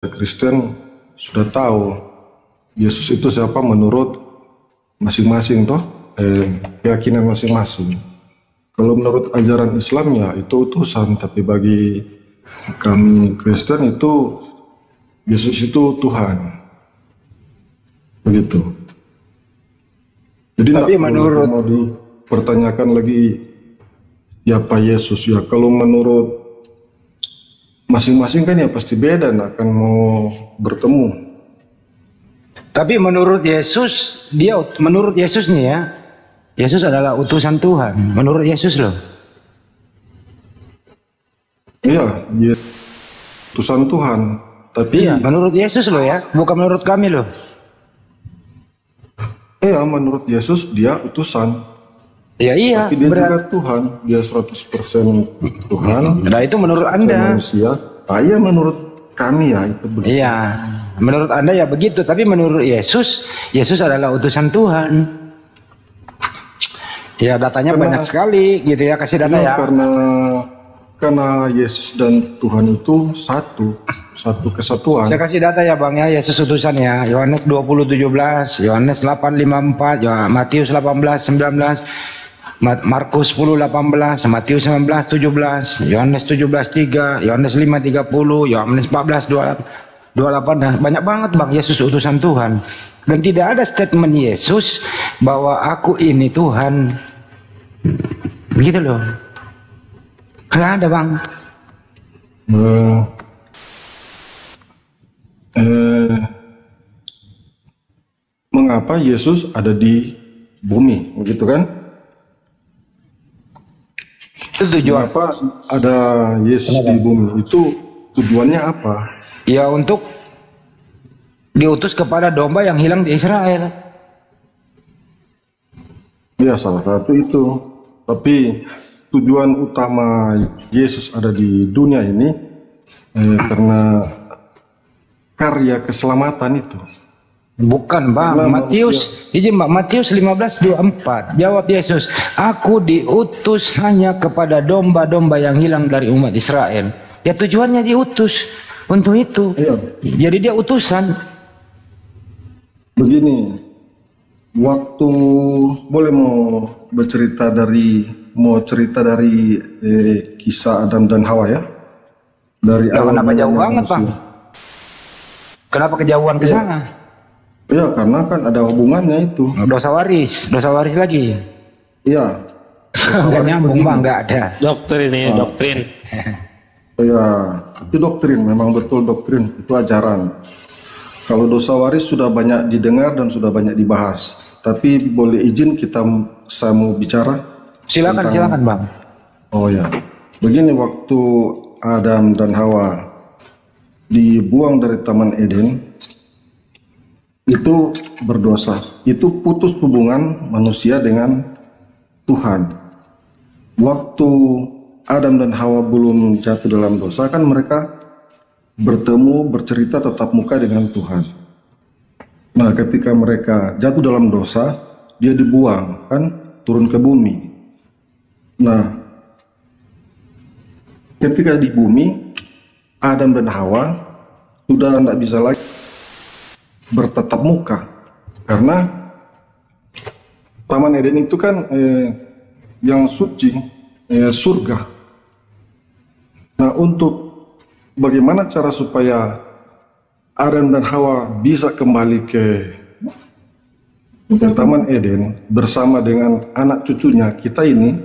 Kristen sudah tahu Yesus itu siapa menurut masing-masing toh, keyakinan masing-masing. Kalau menurut ajaran Islamnya itu utusan, tapi bagi kami Kristen itu Yesus itu Tuhan. Begitu. Jadi tapi menurut mau dipertanyakan lagi siapa Yesus ya, kalau menurut masing-masing kan ya pasti beda, akan mau bertemu. Tapi menurut Yesus, menurut Yesus nih ya, Yesus adalah utusan Tuhan. Menurut Yesus loh. Iya, utusan Tuhan. Tapi iya, menurut Yesus loh ya, bukan menurut kami loh. Iya, menurut Yesus dia utusan. Ya iya, tapi dia juga Tuhan, dia 100% Tuhan. Nah itu menurut Anda. Manusia. Iya menurut kami ya itu begitu. Iya, menurut Anda ya begitu. Tapi menurut Yesus, Yesus adalah utusan Tuhan. Ya datanya banyak sekali gitu ya, kasih data ya. Karena Yesus dan Tuhan itu satu kesatuan. Saya kasih data ya Bang ya, Yesus utusan ya. Yohanes 20:17, Yohanes 8:54, Matius 18:19. Markus 10:18, Matius 19:17, Yohanes 17:3, Yohanes 5:30, Yohanes 14:28. Nah, banyak banget Bang Yesus utusan Tuhan. Dan tidak ada statement Yesus bahwa aku ini Tuhan. Begitu loh. Nggak ada Bang. Mengapa Yesus ada di bumi, begitu kan? Itu tujuan. Kenapa ada Yesus di bumi? Itu tujuannya apa? Ya untuk diutus kepada domba yang hilang di Israel. Ya salah satu itu. Tapi tujuan utama Yesus ada di dunia ini karena karya keselamatan itu. Bukan Bang, Matius 15:24 jawab Yesus, aku diutus hanya kepada domba-domba yang hilang dari umat Israel. Ya tujuannya diutus untuk itu. Iya. Jadi dia utusan. Begini, waktu boleh mau cerita dari kisah Adam dan Hawa ya? Dari awal. Kenapa jauh banget Bang? Kenapa kejauhan ke sana? Ya karena kan ada hubungannya itu. Dosa waris lagi. Iya. Enggak nyambung Bang, enggak ada. Doktrin ini, doktrin. Ya, itu doktrin, memang betul doktrin, itu ajaran. Kalau dosa waris sudah banyak didengar dan sudah banyak dibahas. Tapi boleh izin saya mau bicara? Silakan Bang. Oh ya, begini, waktu Adam dan Hawa dibuang dari Taman Eden, itu berdosa, itu putus hubungan manusia dengan Tuhan. Waktu Adam dan Hawa belum jatuh dalam dosa, kan mereka bertemu, bercerita tatap muka dengan Tuhan. Nah, ketika mereka jatuh dalam dosa, dia dibuang, kan, turun ke bumi. Nah, ketika di bumi, Adam dan Hawa sudah tidak bisa lagi bertatap muka, karena Taman Eden itu kan yang suci, surga. Nah, untuk bagaimana cara supaya Adam dan Hawa bisa kembali ke Taman Eden bersama dengan anak cucunya kita ini,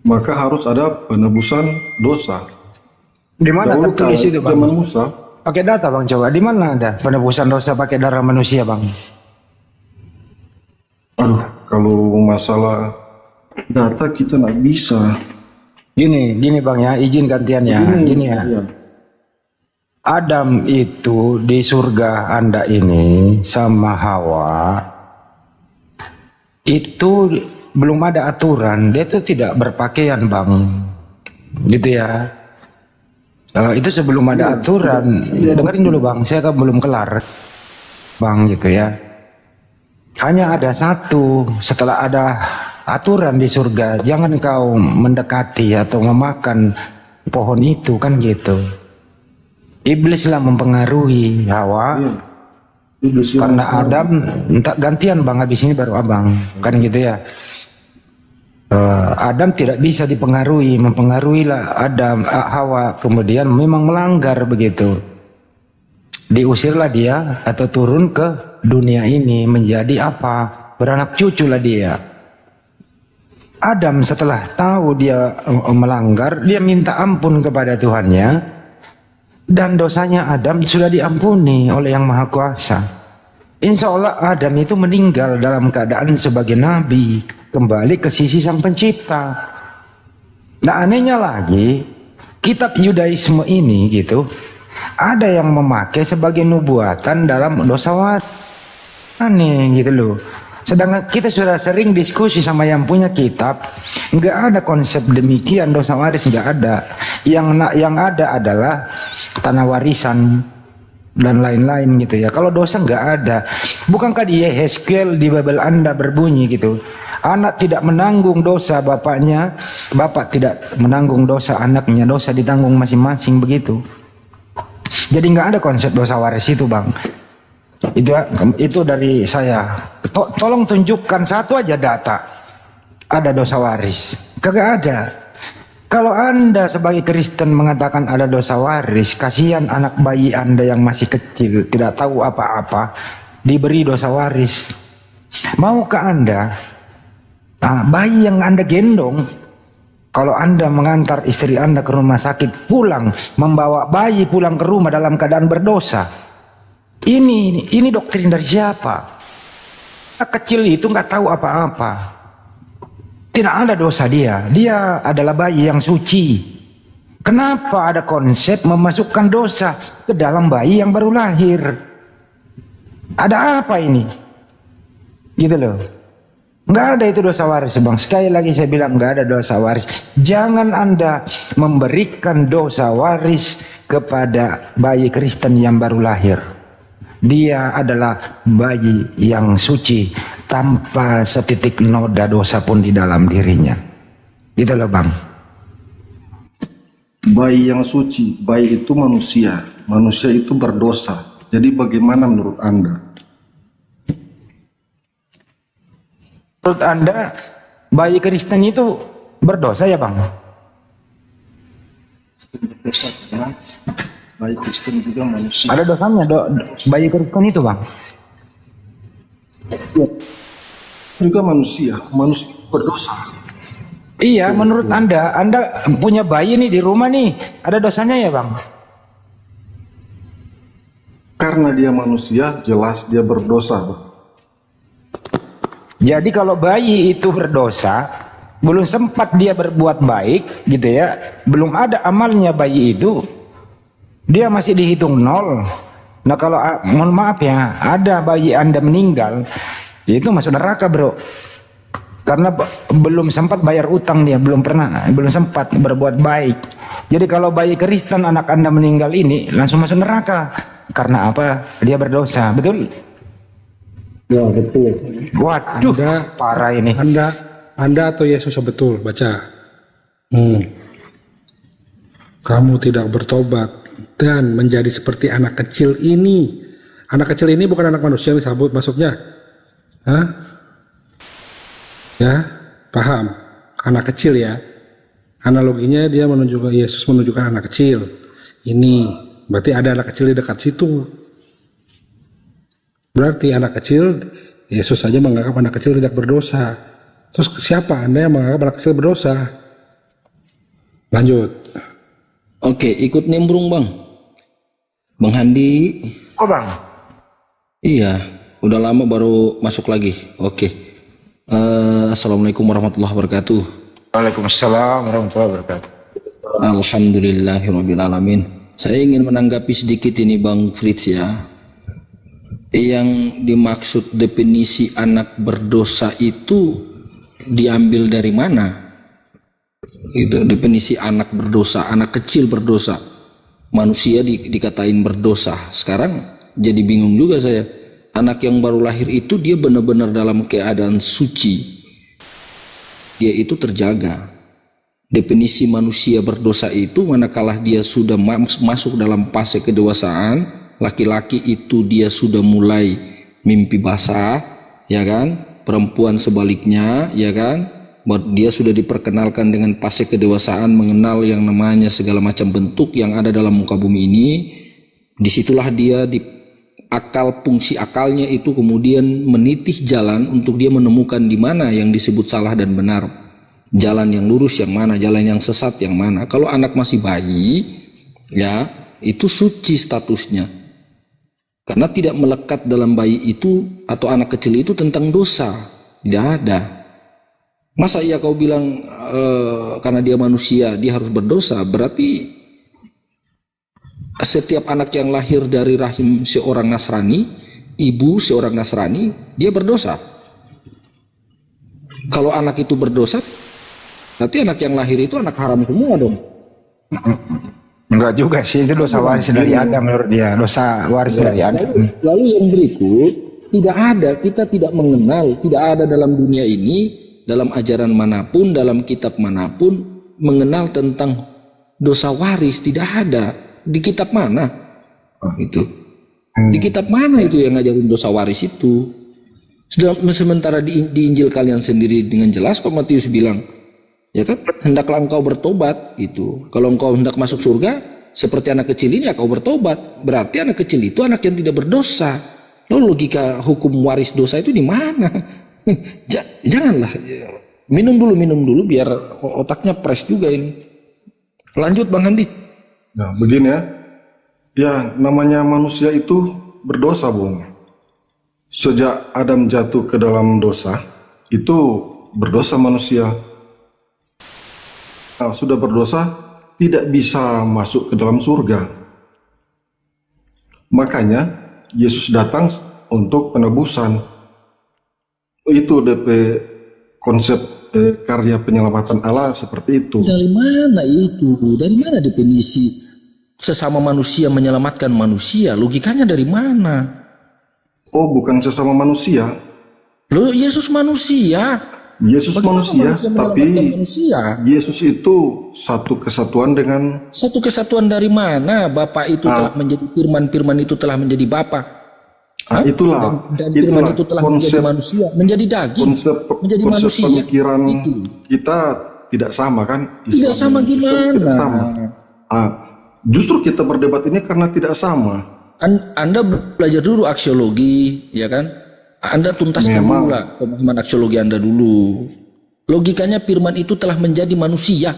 maka harus ada penebusan dosa. Di mana tertulis itu Bang? Zaman Musa. Pakai data Bang, coba di mana ada penebusan dosa pakai darah manusia Bang? Aduh, kalau masalah data kita nggak bisa. Gini Bang ya, izin gantiannya. Gini ya. Iya. Adam itu di surga Anda ini sama Hawa itu belum ada aturan, dia itu tidak berpakaian Bang, gitu ya. Itu sebelum ada aturan. Dengerin dulu Bang, saya kan belum kelar Bang, gitu ya. Hanya ada satu, setelah ada aturan di surga, jangan kau mendekati atau memakan pohon itu, kan gitu. Iblislah mempengaruhi Hawa. Iya. Iblis yang Karena Adam, entah gantian bang, habis ini baru abang, kan gitu ya. Adam tidak bisa dipengaruhi, mempengaruhilah Adam, Hawa, kemudian memang melanggar begitu. Diusirlah dia atau turun ke dunia ini menjadi apa? Beranak cucu lah dia. Adam setelah tahu dia melanggar, dia minta ampun kepada Tuhannya. Dan dosanya Adam sudah diampuni oleh Yang Maha Kuasa. Insya Allah Adam itu meninggal dalam keadaan sebagai nabi, kembali ke sisi Sang Pencipta. Nah anehnya lagi, kitab Yudaisme ini gitu, ada yang memakai sebagai nubuatan dalam dosa waris. Aneh gitu loh. Sedangkan kita sudah sering diskusi sama yang punya kitab, nggak ada konsep demikian, dosa waris nggak ada. Yang ada adalah tanah warisan dan lain-lain gitu ya. Kalau dosa nggak ada. Bukankah di Yehezkiel di Babel Anda berbunyi gitu, anak tidak menanggung dosa bapaknya, bapak tidak menanggung dosa anaknya, dosa ditanggung masing-masing begitu. Jadi nggak ada konsep dosa waris itu bang. Itu dari saya. Tolong tunjukkan satu aja data ada dosa waris. Kagak ada. Kalau Anda sebagai Kristen mengatakan ada dosa waris, kasihan anak bayi Anda yang masih kecil, tidak tahu apa-apa, diberi dosa waris. Maukah Anda, bayi yang Anda gendong, kalau Anda mengantar istri Anda ke rumah sakit, pulang, membawa bayi pulang ke rumah dalam keadaan berdosa? Ini doktrin dari siapa? Anak kecil itu nggak tahu apa-apa. Tidak ada dosa dia. Dia adalah bayi yang suci. Kenapa ada konsep memasukkan dosa ke dalam bayi yang baru lahir? Ada apa ini? Gitu loh. Nggak ada itu dosa waris bang. Sekali lagi saya bilang nggak ada dosa waris. Jangan Anda memberikan dosa waris kepada bayi Kristen yang baru lahir. Dia adalah bayi yang suci tanpa setitik noda dosa pun di dalam dirinya. Gitu loh bang. bayi yang suci, bayi itu manusia, manusia itu berdosa. Jadi bagaimana menurut Anda? Menurut Anda bayi Kristen itu berdosa ya bang? Berdosa karena bayi Kristen juga manusia. Ada dosanya bayi Kristen itu bang? Ya. Juga manusia, manusia berdosa. Iya, menurut Anda punya bayi nih di rumah nih, ada dosanya ya bang? Karena dia manusia, jelas dia berdosa, Bang. Jadi kalau bayi itu berdosa, belum sempat dia berbuat baik gitu ya, belum ada amalnya bayi itu, dia masih dihitung nol. Nah kalau mohon maaf ya, ada bayi Anda meninggal, itu masuk neraka bro. Karena belum sempat bayar utang dia, belum sempat berbuat baik. Jadi kalau bayi Kristen anak Anda meninggal ini langsung masuk neraka. Karena apa? Dia berdosa, betul? Ya betul. Waduh, parah ini. Anda atau Yesus betul baca. Kamu tidak bertobat dan menjadi seperti anak kecil ini. Anak kecil ini bukan anak manusia yang disebut masuknya. Hah? Ya, paham? Anak kecil ya. Analoginya dia menunjukkan Yesus menunjukkan anak kecil. Ini berarti ada anak kecil di dekat situ. Berarti anak kecil, Yesus saja menganggap anak kecil tidak berdosa. Terus siapa Anda yang menganggap anak kecil berdosa? Lanjut. Oke, ikut nimbrung bang. Bang Handi. Oh bang? Iya, udah lama baru masuk lagi. Oke. Assalamualaikum warahmatullahi wabarakatuh. Waalaikumsalam warahmatullahi wabarakatuh. Alhamdulillahirabbil alamin. Saya ingin menanggapi sedikit ini Bang Fritz ya. Yang dimaksud definisi anak berdosa itu diambil dari mana? Itu definisi anak berdosa, anak kecil berdosa. Manusia dikatain berdosa. Sekarang jadi bingung juga saya. Anak yang baru lahir itu dia benar-benar dalam keadaan suci. Dia itu terjaga. Definisi manusia berdosa itu manakala dia sudah masuk dalam fase kedewasaan, laki-laki itu dia sudah mulai mimpi basah, ya kan? Perempuan sebaliknya, ya kan? Dia sudah diperkenalkan dengan fase kedewasaan, mengenal yang namanya segala macam bentuk yang ada dalam muka bumi ini. Disitulah dia di fungsi akalnya itu kemudian menitih jalan untuk dia menemukan di mana yang disebut salah dan benar. Jalan yang lurus yang mana, jalan yang sesat yang mana. Kalau anak masih bayi, ya itu suci statusnya, karena tidak melekat dalam bayi itu atau anak kecil itu tentang dosa, tidak ada. Masa iya kau bilang karena dia manusia dia harus berdosa? Berarti setiap anak yang lahir dari rahim seorang Nasrani, ibu seorang Nasrani, dia berdosa. Kalau anak itu berdosa, berarti anak yang lahir itu anak haram semua dong. Enggak juga sih, itu dosa waris dari Adam menurut dia, dosa waris dari Adam. Lalu yang berikut, kita tidak mengenal, tidak ada dalam dunia ini, dalam ajaran manapun, dalam kitab manapun, mengenal tentang dosa waris, tidak ada. Di kitab mana? Itu. Di kitab mana itu yang ngajarin dosa waris itu? Sementara di Injil kalian sendiri dengan jelas kok Matius bilang, ya kan, hendaklah engkau bertobat gitu. Kalau engkau hendak masuk surga seperti anak kecil ini, ya kau bertobat. Berarti anak kecil itu anak yang tidak berdosa. Lalu logika hukum waris dosa itu di mana? Janganlah. Minum dulu biar otaknya fresh juga ini. Lanjut Bang Andi. Nah, begini ya. Ya, namanya manusia itu berdosa, Bung. Sejak Adam jatuh ke dalam dosa, itu berdosa manusia. Nah, sudah berdosa, tidak bisa masuk ke dalam surga. Makanya, Yesus datang untuk penebusan. Itu DP konsep karya penyelamatan Allah seperti itu. Dari mana itu? Dari mana definisi sesama manusia menyelamatkan manusia? Logikanya dari mana? Oh, bukan sesama manusia. Loh, Yesus manusia. Yesus manusia, tapi manusia? Yesus itu satu kesatuan dengan... Satu kesatuan dari mana? Bapa itu telah menjadi firman, firman itu telah menjadi Bapa. Itulah. Dan firman itu telah menjadi manusia, menjadi daging, menjadi manusia. Pemikiran itu. Kita tidak sama kan? Tidak sama gimana? Tidak sama. Justru kita berdebat ini karena tidak sama. Anda belajar dulu aksiologi, ya kan? Anda tuntaskan dulu lah pemahaman aksiologi Anda dulu. Logikanya firman itu telah menjadi manusia.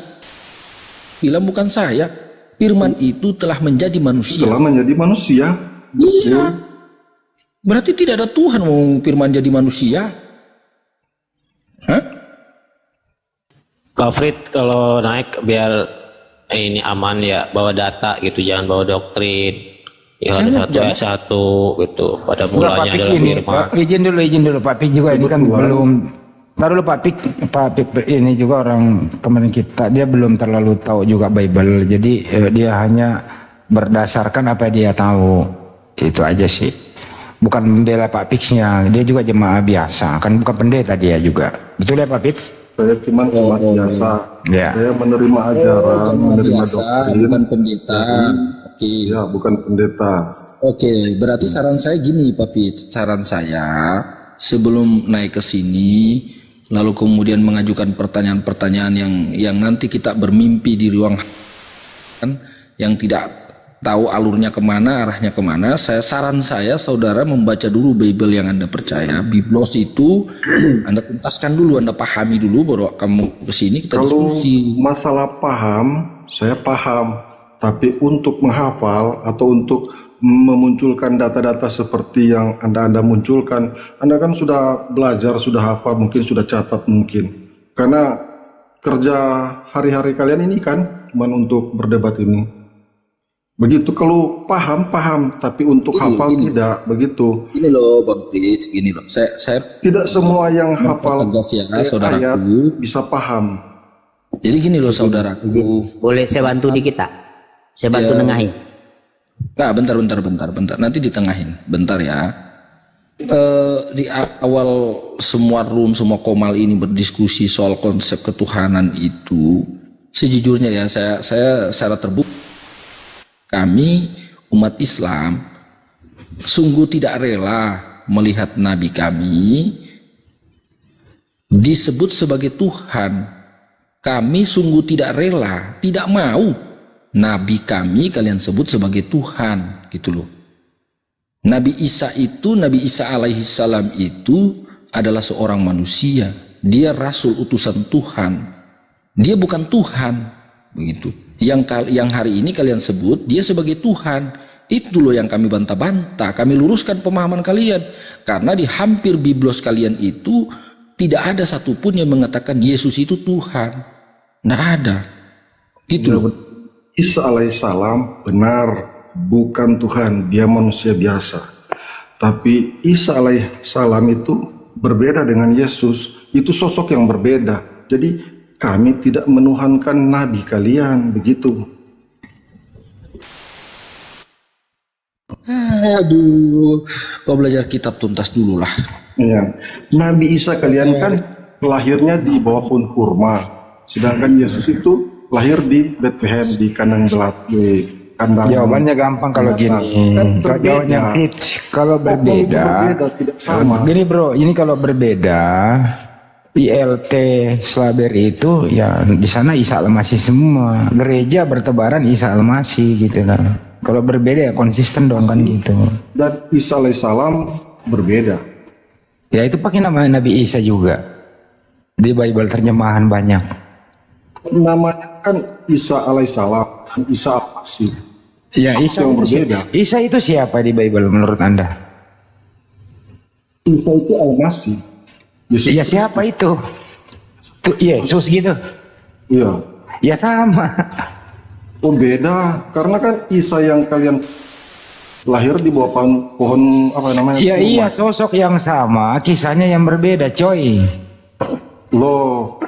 Bilang bukan saya. Firman itu telah menjadi manusia. Telah menjadi manusia. Iya. Berarti tidak ada Tuhan mau firman jadi manusia. Hah? Pak Frit kalau naik biar ini aman ya, bawa data gitu, jangan bawa doktrin. Yohanes 1 ayat 1 gitu. Pada mulanya adalah firman. Izin dulu Pak Pik juga ini kan belum. Baru lu Pak Pik ini juga orang teman kita, dia belum terlalu tahu juga Bible. Jadi dia hanya berdasarkan apa dia tahu. Itu aja sih. Bukan membela Pak Piksnya, dia juga jemaah biasa, kan bukan pendeta dia juga. Betul ya Pak Pik? Saya cuma biasa. Ya. Saya menerima ajaran, menerima doktrin. Bukan pendeta. Oke. Ya, bukan pendeta. Oke, berarti saran saya gini Pak Pik. Saran saya sebelum naik ke sini, lalu kemudian mengajukan pertanyaan-pertanyaan yang nanti kita bermimpi di ruang yang tidak tahu alurnya kemana, arahnya kemana. Saran saya saudara membaca dulu Bible yang Anda percaya. Biblos itu Anda tuntaskan dulu, Anda pahami dulu, baru kamu kesini kita diskusi. Kalau masalah paham, saya paham. Tapi untuk menghafal atau untuk memunculkan data-data seperti yang Anda munculkan, Anda kan sudah belajar, sudah hafal, mungkin sudah catat mungkin. Karena kerja hari-hari kalian ini kan cuma untuk berdebat ini. Begitu, kalau paham, tapi untuk hafal tidak begitu. Ini loh Bang Fritz, gini loh. Saya tidak semua yang hafal tegas ya, saudaraku, bisa paham. Jadi gini loh saudaraku. Boleh saya bantu dikit tak? Saya bantu nengahin. Nah, bentar. Nanti ditengahin. Bentar ya. Di awal semua room, semua komal ini berdiskusi soal konsep ketuhanan itu, sejujurnya ya, saya secara terbuka, kami umat Islam sungguh tidak rela melihat Nabi kami disebut sebagai Tuhan. Kami sungguh tidak rela, tidak mau Nabi kami kalian sebut sebagai Tuhan, gitu loh. Nabi Isa alaihi salam itu adalah seorang manusia. Dia rasul utusan Tuhan. Dia bukan Tuhan, begitu. Yang hari ini kalian sebut dia sebagai Tuhan. Itu loh yang kami bantah-bantah. Kami luruskan pemahaman kalian, karena di hampir biblos kalian itu tidak ada satupun yang mengatakan Yesus itu Tuhan. Nggak ada. Gitu loh. Isa alaihissalam benar bukan Tuhan, dia manusia biasa. Tapi Isa alaihissalam itu berbeda dengan Yesus. Itu sosok yang berbeda. Jadi kami tidak menuhankan nabi kalian, begitu. Aduh, kau belajar kitab tuntas dulu lah. Ya. Nabi Isa kalian kan lahirnya di bawah pohon kurma, sedangkan Yesus itu lahir di Bethlehem, di kandang gelap, di kandang. Jawabannya gampang kalau gini. Kalau jawabannya kalau berbeda, tidak sama. Gini bro, ini kalau berbeda, ILT Slaber itu ya di sana Isa Al-Masih semua, gereja bertebaran Isa Al-Masih gitu lah. Kalau berbeda ya konsisten dong kan gitu. Dan Isa alaihissalam berbeda. Ya itu pakai nama Nabi Isa juga di Bible terjemahan banyak. Namanya kan Isa alaihissalam, Isa Al-Masih. Ya Isa yang itu berbeda. Isa itu siapa di Bible menurut Anda? Isa itu Al-Masih. Yesus Ya siapa itu? Tuh Yesus gitu. Iya. Ya sama. Oh beda, karena kan Isa yang kalian lahir di bawah pohon apa namanya? Ya kurma. iya sosok yang sama, kisahnya yang berbeda coy. Loh,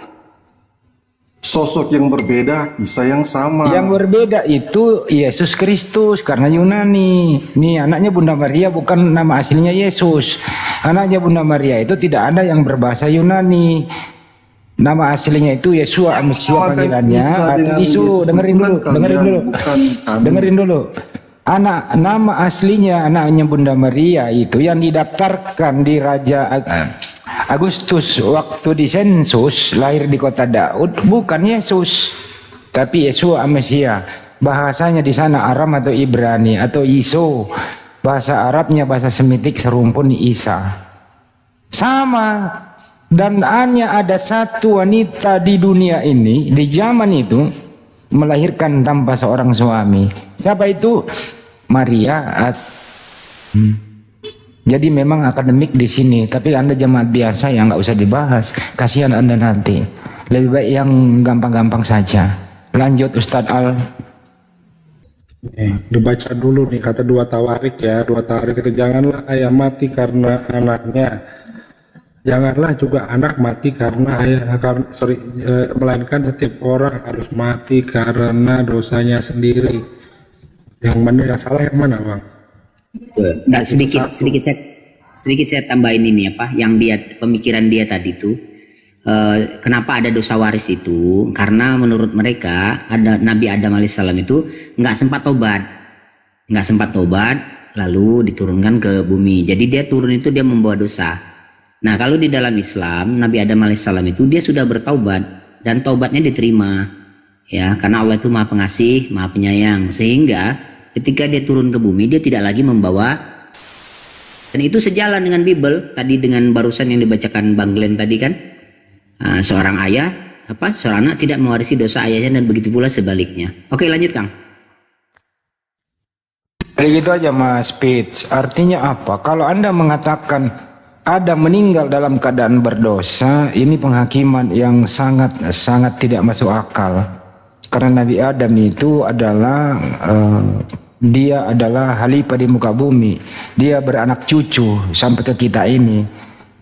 sosok yang berbeda, kisah yang sama. Yang berbeda itu Yesus Kristus karena Yunani. Nih anaknya Bunda Maria bukan nama aslinya Yesus. Anaknya Bunda Maria itu tidak ada yang berbahasa Yunani. Nama aslinya itu Yesua Amesua panggilannya atau Isu. Dengerin dulu. Nama aslinya anaknya Bunda Maria itu yang didaftarkan di Raja Agustus waktu di sensus lahir di kota Daud bukan Yesus, tapi Yesua Amesya. Bahasanya di sana Aram atau Ibrani atau Iso. Bahasa Arabnya bahasa Semitik serumpun Isa. Sama. Dan hanya ada satu wanita di dunia ini di zaman itu melahirkan tanpa seorang suami. Siapa itu? Maria. Jadi memang akademik di sini, tapi Anda jemaat biasa yang nggak usah dibahas. Kasihan Anda nanti. Lebih baik yang gampang-gampang saja. Lanjut Ustadz Al. Dibaca dulu nih kata dua tawarik ya. Dua tawarik itu janganlah ayah mati karena anaknya. Janganlah juga anak mati karena melainkan setiap orang harus mati karena dosanya sendiri. Yang mana yang salah yang mana bang? Nggak, sedikit saya tambahin ini apa yang dia pemikiran dia tadi tuh kenapa ada dosa waris itu karena menurut mereka ada Nabi Adam alaihissalam itu nggak sempat tobat lalu diturunkan ke bumi, jadi dia turun itu dia membawa dosa. Nah kalau di dalam Islam Nabi Adam alaihissalam itu dia sudah bertaubat dan taubatnya diterima ya, karena Allah itu maha pengasih maha penyayang, sehingga ketika dia turun ke bumi dia tidak lagi membawa, dan itu sejalan dengan Bible tadi, dengan barusan yang dibacakan Bang Glenn tadi kan, seorang anak tidak mewarisi dosa ayahnya dan begitu pula sebaliknya. Oke lanjut Kang. Jadi gitu aja Mas Pitts. Artinya apa? Kalau Anda mengatakan Adam meninggal dalam keadaan berdosa, ini penghakiman yang sangat tidak masuk akal. Karena Nabi Adam itu adalah dia adalah khalifah di muka bumi. Dia beranak cucu sampai ke kita ini.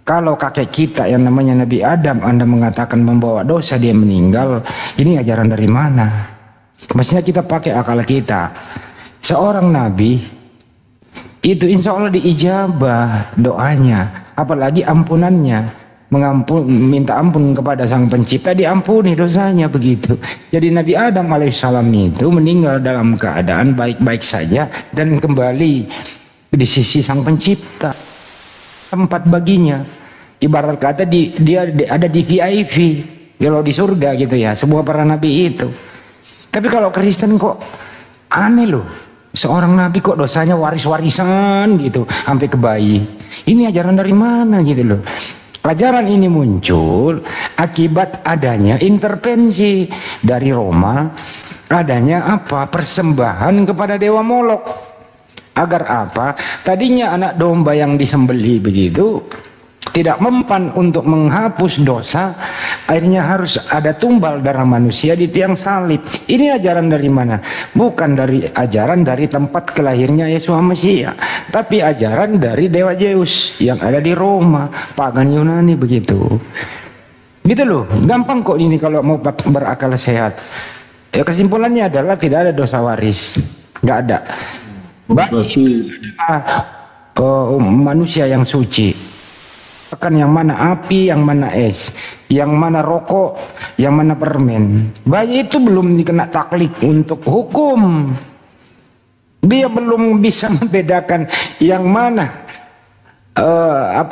Kalau kakek kita yang namanya Nabi Adam Anda mengatakan membawa dosa dia meninggal, ini ajaran dari mana? Maksudnya kita pakai akal kita. Seorang nabi itu insya Allah diijabah doanya, apalagi ampunannya. minta ampun kepada Sang Pencipta, diampuni dosanya begitu. Jadi Nabi Adam alaihissalam itu meninggal dalam keadaan baik-baik saja dan kembali di sisi Sang Pencipta, tempat baginya. Ibarat kata dia ada di VIP kalau di surga gitu ya, semua para nabi itu. Tapi kalau Kristen kok aneh loh, seorang nabi kok dosanya waris-warisan gitu sampai ke bayi. Ini ajaran dari mana gitu loh. Ajaran ini muncul akibat adanya intervensi dari Roma, adanya apa? Persembahan kepada dewa Molok. Agar apa? Tadinya anak domba yang disembeli begitu tidak mempan untuk menghapus dosa, akhirnya harus ada tumbal darah manusia di tiang salib. Ini ajaran dari mana? Bukan dari ajaran dari tempat kelahirnya Yesus Mesias, tapi ajaran dari dewa Zeus yang ada di Roma, pagan Yunani begitu. Gitu loh, gampang kok ini kalau mau berakal sehat. Ya kesimpulannya adalah tidak ada dosa waris, nggak ada. Baik itu adalah manusia yang suci. Akan yang mana api, yang mana es, yang mana rokok, yang mana permen. Bayi itu belum dikena taklid untuk hukum. Dia belum bisa membedakan yang mana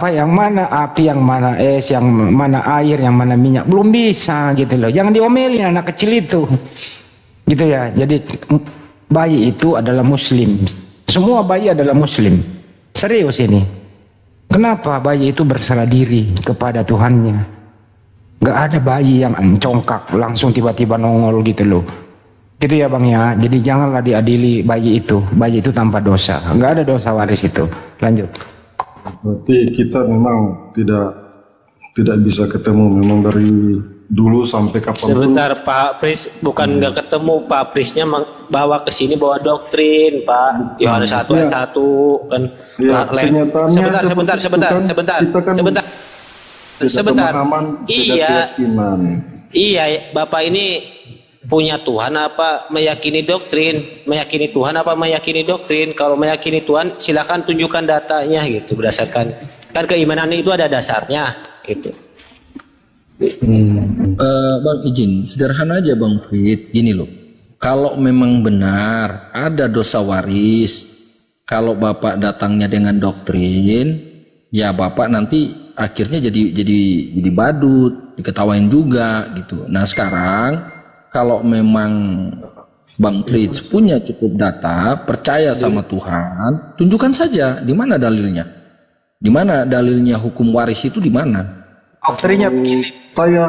yang mana api, yang mana es, yang mana air, yang mana minyak. Belum bisa gitu loh. Jangan diomelin anak kecil itu. Gitu ya. Jadi bayi itu adalah muslim. Semua bayi adalah muslim. Serius ini. Kenapa bayi itu berserah diri kepada Tuhannya? Gak ada bayi yang congkak langsung tiba-tiba nongol gitu loh. Gitu ya Bang ya. Jadi janganlah diadili bayi itu. Bayi itu tanpa dosa. Gak ada dosa waris itu. Lanjut. Berarti kita memang tidak bisa ketemu memang dari dulu sampai kapan. Sebentar Pak Pris, bukan nggak ketemu, Pak Prisnya bawa ke sini bawa doktrin Pak. Yohanes 1 ayat 1 kan. Ya, Sebentar. Iya, Bapak ini punya Tuhan apa meyakini doktrin? Meyakini Tuhan apa meyakini doktrin? Kalau meyakini Tuhan silakan tunjukkan datanya gitu, berdasarkan kan keimanan itu ada dasarnya gitu. Bang izin, sederhana aja Bang Frit, gini loh. Kalau memang benar ada dosa waris, kalau Bapak datangnya dengan doktrin, ya Bapak nanti akhirnya jadi badut, diketawain juga gitu. Nah sekarang kalau memang Bang Fritz punya cukup data, percaya sama Tuhan, tunjukkan saja di mana dalilnya. Di mana dalilnya hukum waris itu di mana? Doktrinya begini. Saya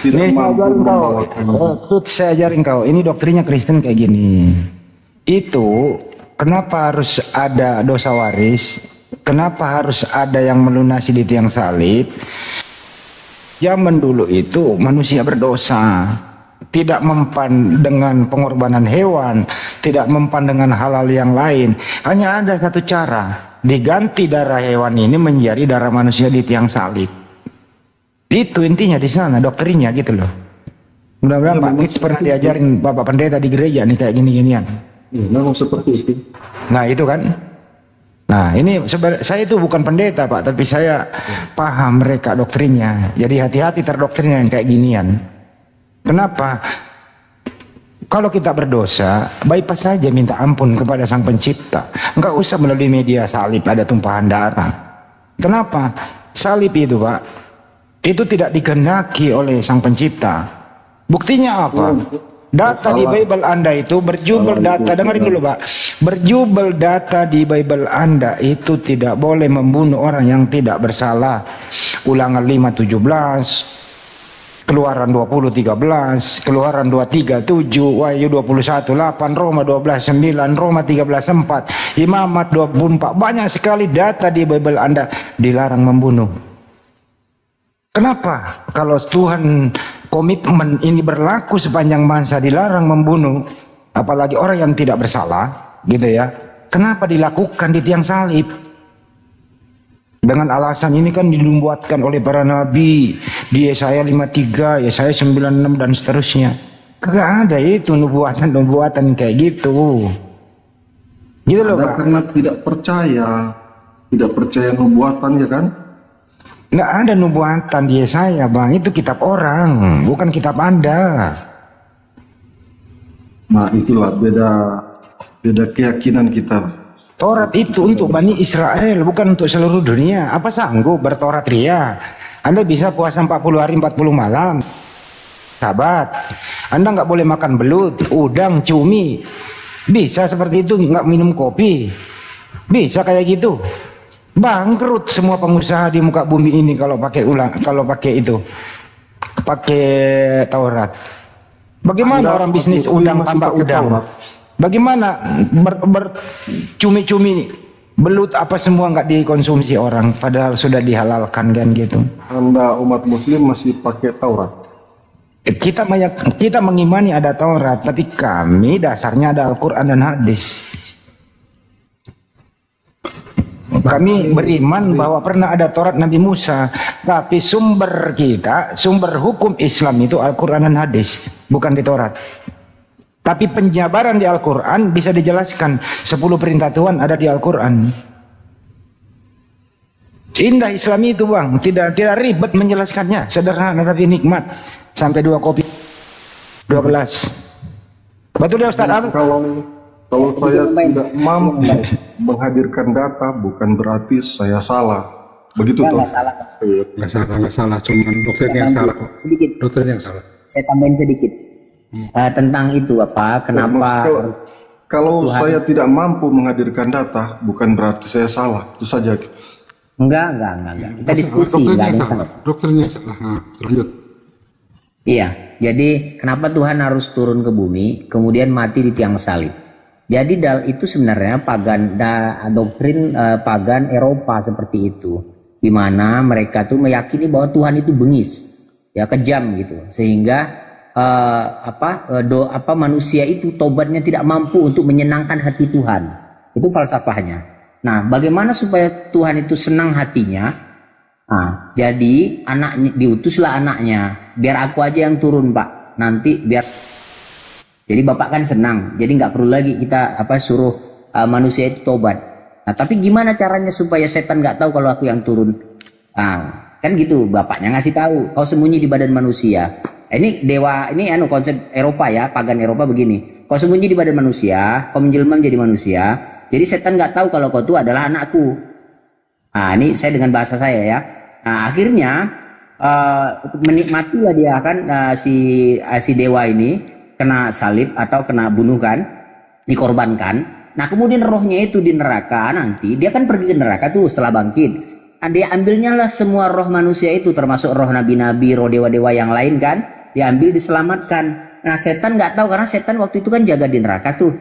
tidak mampu membawakan. Saya ajarin kau. Ini doktrinya Kristen kayak gini. Itu kenapa harus ada dosa waris? Kenapa harus ada yang melunasi di tiang salib? Zaman dulu itu manusia berdosa, tidak mempan dengan pengorbanan hewan, tidak mempan dengan hal-hal yang lain. Hanya ada satu cara, diganti darah hewan ini menjadi darah manusia di tiang salib. Itu intinya di sana doktrinya gitu loh. Mudah-mudahan Pak Fritz pernah diajarin Bapak Pendeta di gereja nih kayak gini-ginian. Memang seperti itu. Nah itu kan. Nah ini saya itu bukan pendeta Pak, tapi saya paham mereka doktrinnya. Jadi hati-hati terdoktrin yang kayak ginian. Kenapa? Kalau kita berdosa, bypass saja minta ampun kepada Sang Pencipta. Enggak usah melalui media salib ada tumpahan darah. Kenapa? Salib itu Pak, itu tidak dikehendaki oleh Sang Pencipta. Buktinya apa? Data di Bible Anda itu berjubel data, dengarin dulu Pak. Berjubel data di Bible Anda itu tidak boleh membunuh orang yang tidak bersalah. Ulangan 5:17, Keluaran 20:13, Keluaran 23:7, Wahyu 21:8, Roma 12:9, Roma 13:4, Imamat 24. Banyak sekali data di Bible Anda dilarang membunuh. Kenapa? Kalau Tuhan komitmen ini berlaku sepanjang masa dilarang membunuh, apalagi orang yang tidak bersalah, gitu ya. Kenapa dilakukan di tiang salib? Dengan alasan ini kan dibuatkan oleh para nabi di Yesaya 53, Yesaya 96 dan seterusnya. Kagak ada itu nubuatan kayak gitu. Gitu loh Pak. Karena tidak percaya nubuatan ya kan? Nggak ada nubuatan di Yesaya, Bang. Itu kitab orang, bukan kitab Anda. Nah, itulah beda keyakinan kita. Taurat itu untuk Bani Israel, bukan untuk seluruh dunia. Apa sanggup bertorat ria? Anda bisa puasa 40 hari 40 malam. Sahabat, Anda nggak boleh makan belut, udang, cumi. Bisa seperti itu, nggak minum kopi. Bisa kayak gitu. Bangkrut semua pengusaha di muka bumi ini kalau pakai Taurat. Bagaimana orang bisnis udang tambah udang? Bagaimana cumi-cumi belut apa semua nggak dikonsumsi orang, padahal sudah dihalalkan kan gitu. Anda umat Muslim masih pakai Taurat. Kita mengimani ada Taurat, tapi kami dasarnya ada Al-Quran dan hadis. Kami beriman bahwa pernah ada Taurat Nabi Musa, tapi sumber hukum Islam itu Al-Quran dan hadis, bukan di Taurat. Tapi penjabaran di Al-Quran bisa dijelaskan. 10 perintah Tuhan ada di Al-Quran. Indah Islam itu, Bang. Tidak ribet menjelaskannya. Sederhana tapi nikmat. Sampai 2 kopi 12. Betul ya Ustaz Al? Kalau saya tidak mampu menghadirkan data, bukan berarti saya salah. Begitu toh? Nggak salah. Cuman doktrin yang salah kok. Sedikit. Doktrin yang salah. Saya tambahin sedikit. Tentang itu kenapa kalau Tuhan, saya tidak mampu menghadirkan data, bukan berarti saya salah. Itu saja. Enggak. Kita diskusi, enggak ada yang salah. Doktrinnya salah. Lanjut. Iya, jadi kenapa Tuhan harus turun ke bumi, kemudian mati di tiang salib? Jadi itu sebenarnya doktrin pagan Eropa seperti itu, di mana mereka tuh meyakini bahwa Tuhan itu bengis, ya kejam gitu, sehingga manusia itu tobatnya tidak mampu untuk menyenangkan hati Tuhan. Itu falsafahnya. Nah, bagaimana supaya Tuhan itu senang hatinya? Nah, jadi diutuslah anaknya, biar aku aja yang turun, Pak. Nanti biar jadi Bapak kan senang. Jadi nggak perlu lagi kita suruh manusia itu tobat. Nah, tapi gimana caranya supaya setan nggak tahu kalau aku yang turun? Nah, kan gitu, Bapaknya ngasih tahu, kau sembunyi di badan manusia. Ini konsep Eropa ya, pagan Eropa begini. Kau sembunyi di badan manusia, kau menjelma menjadi manusia. Jadi setan nggak tahu kalau kau itu adalah anakku. Nah, ini saya dengan bahasa saya ya. Nah, akhirnya menikmatilah dia kan si dewa ini kena salib atau kena bunuh kan, dikorbankan. Nah, kemudian rohnya itu di neraka nanti dia kan pergi ke neraka tuh setelah bangkit. Nah, dia ambilnya lah semua roh manusia itu, termasuk roh nabi-nabi, roh dewa-dewa yang lain kan. Diambil, diselamatkan. Nah, setan nggak tahu karena setan waktu itu kan jaga di neraka tuh.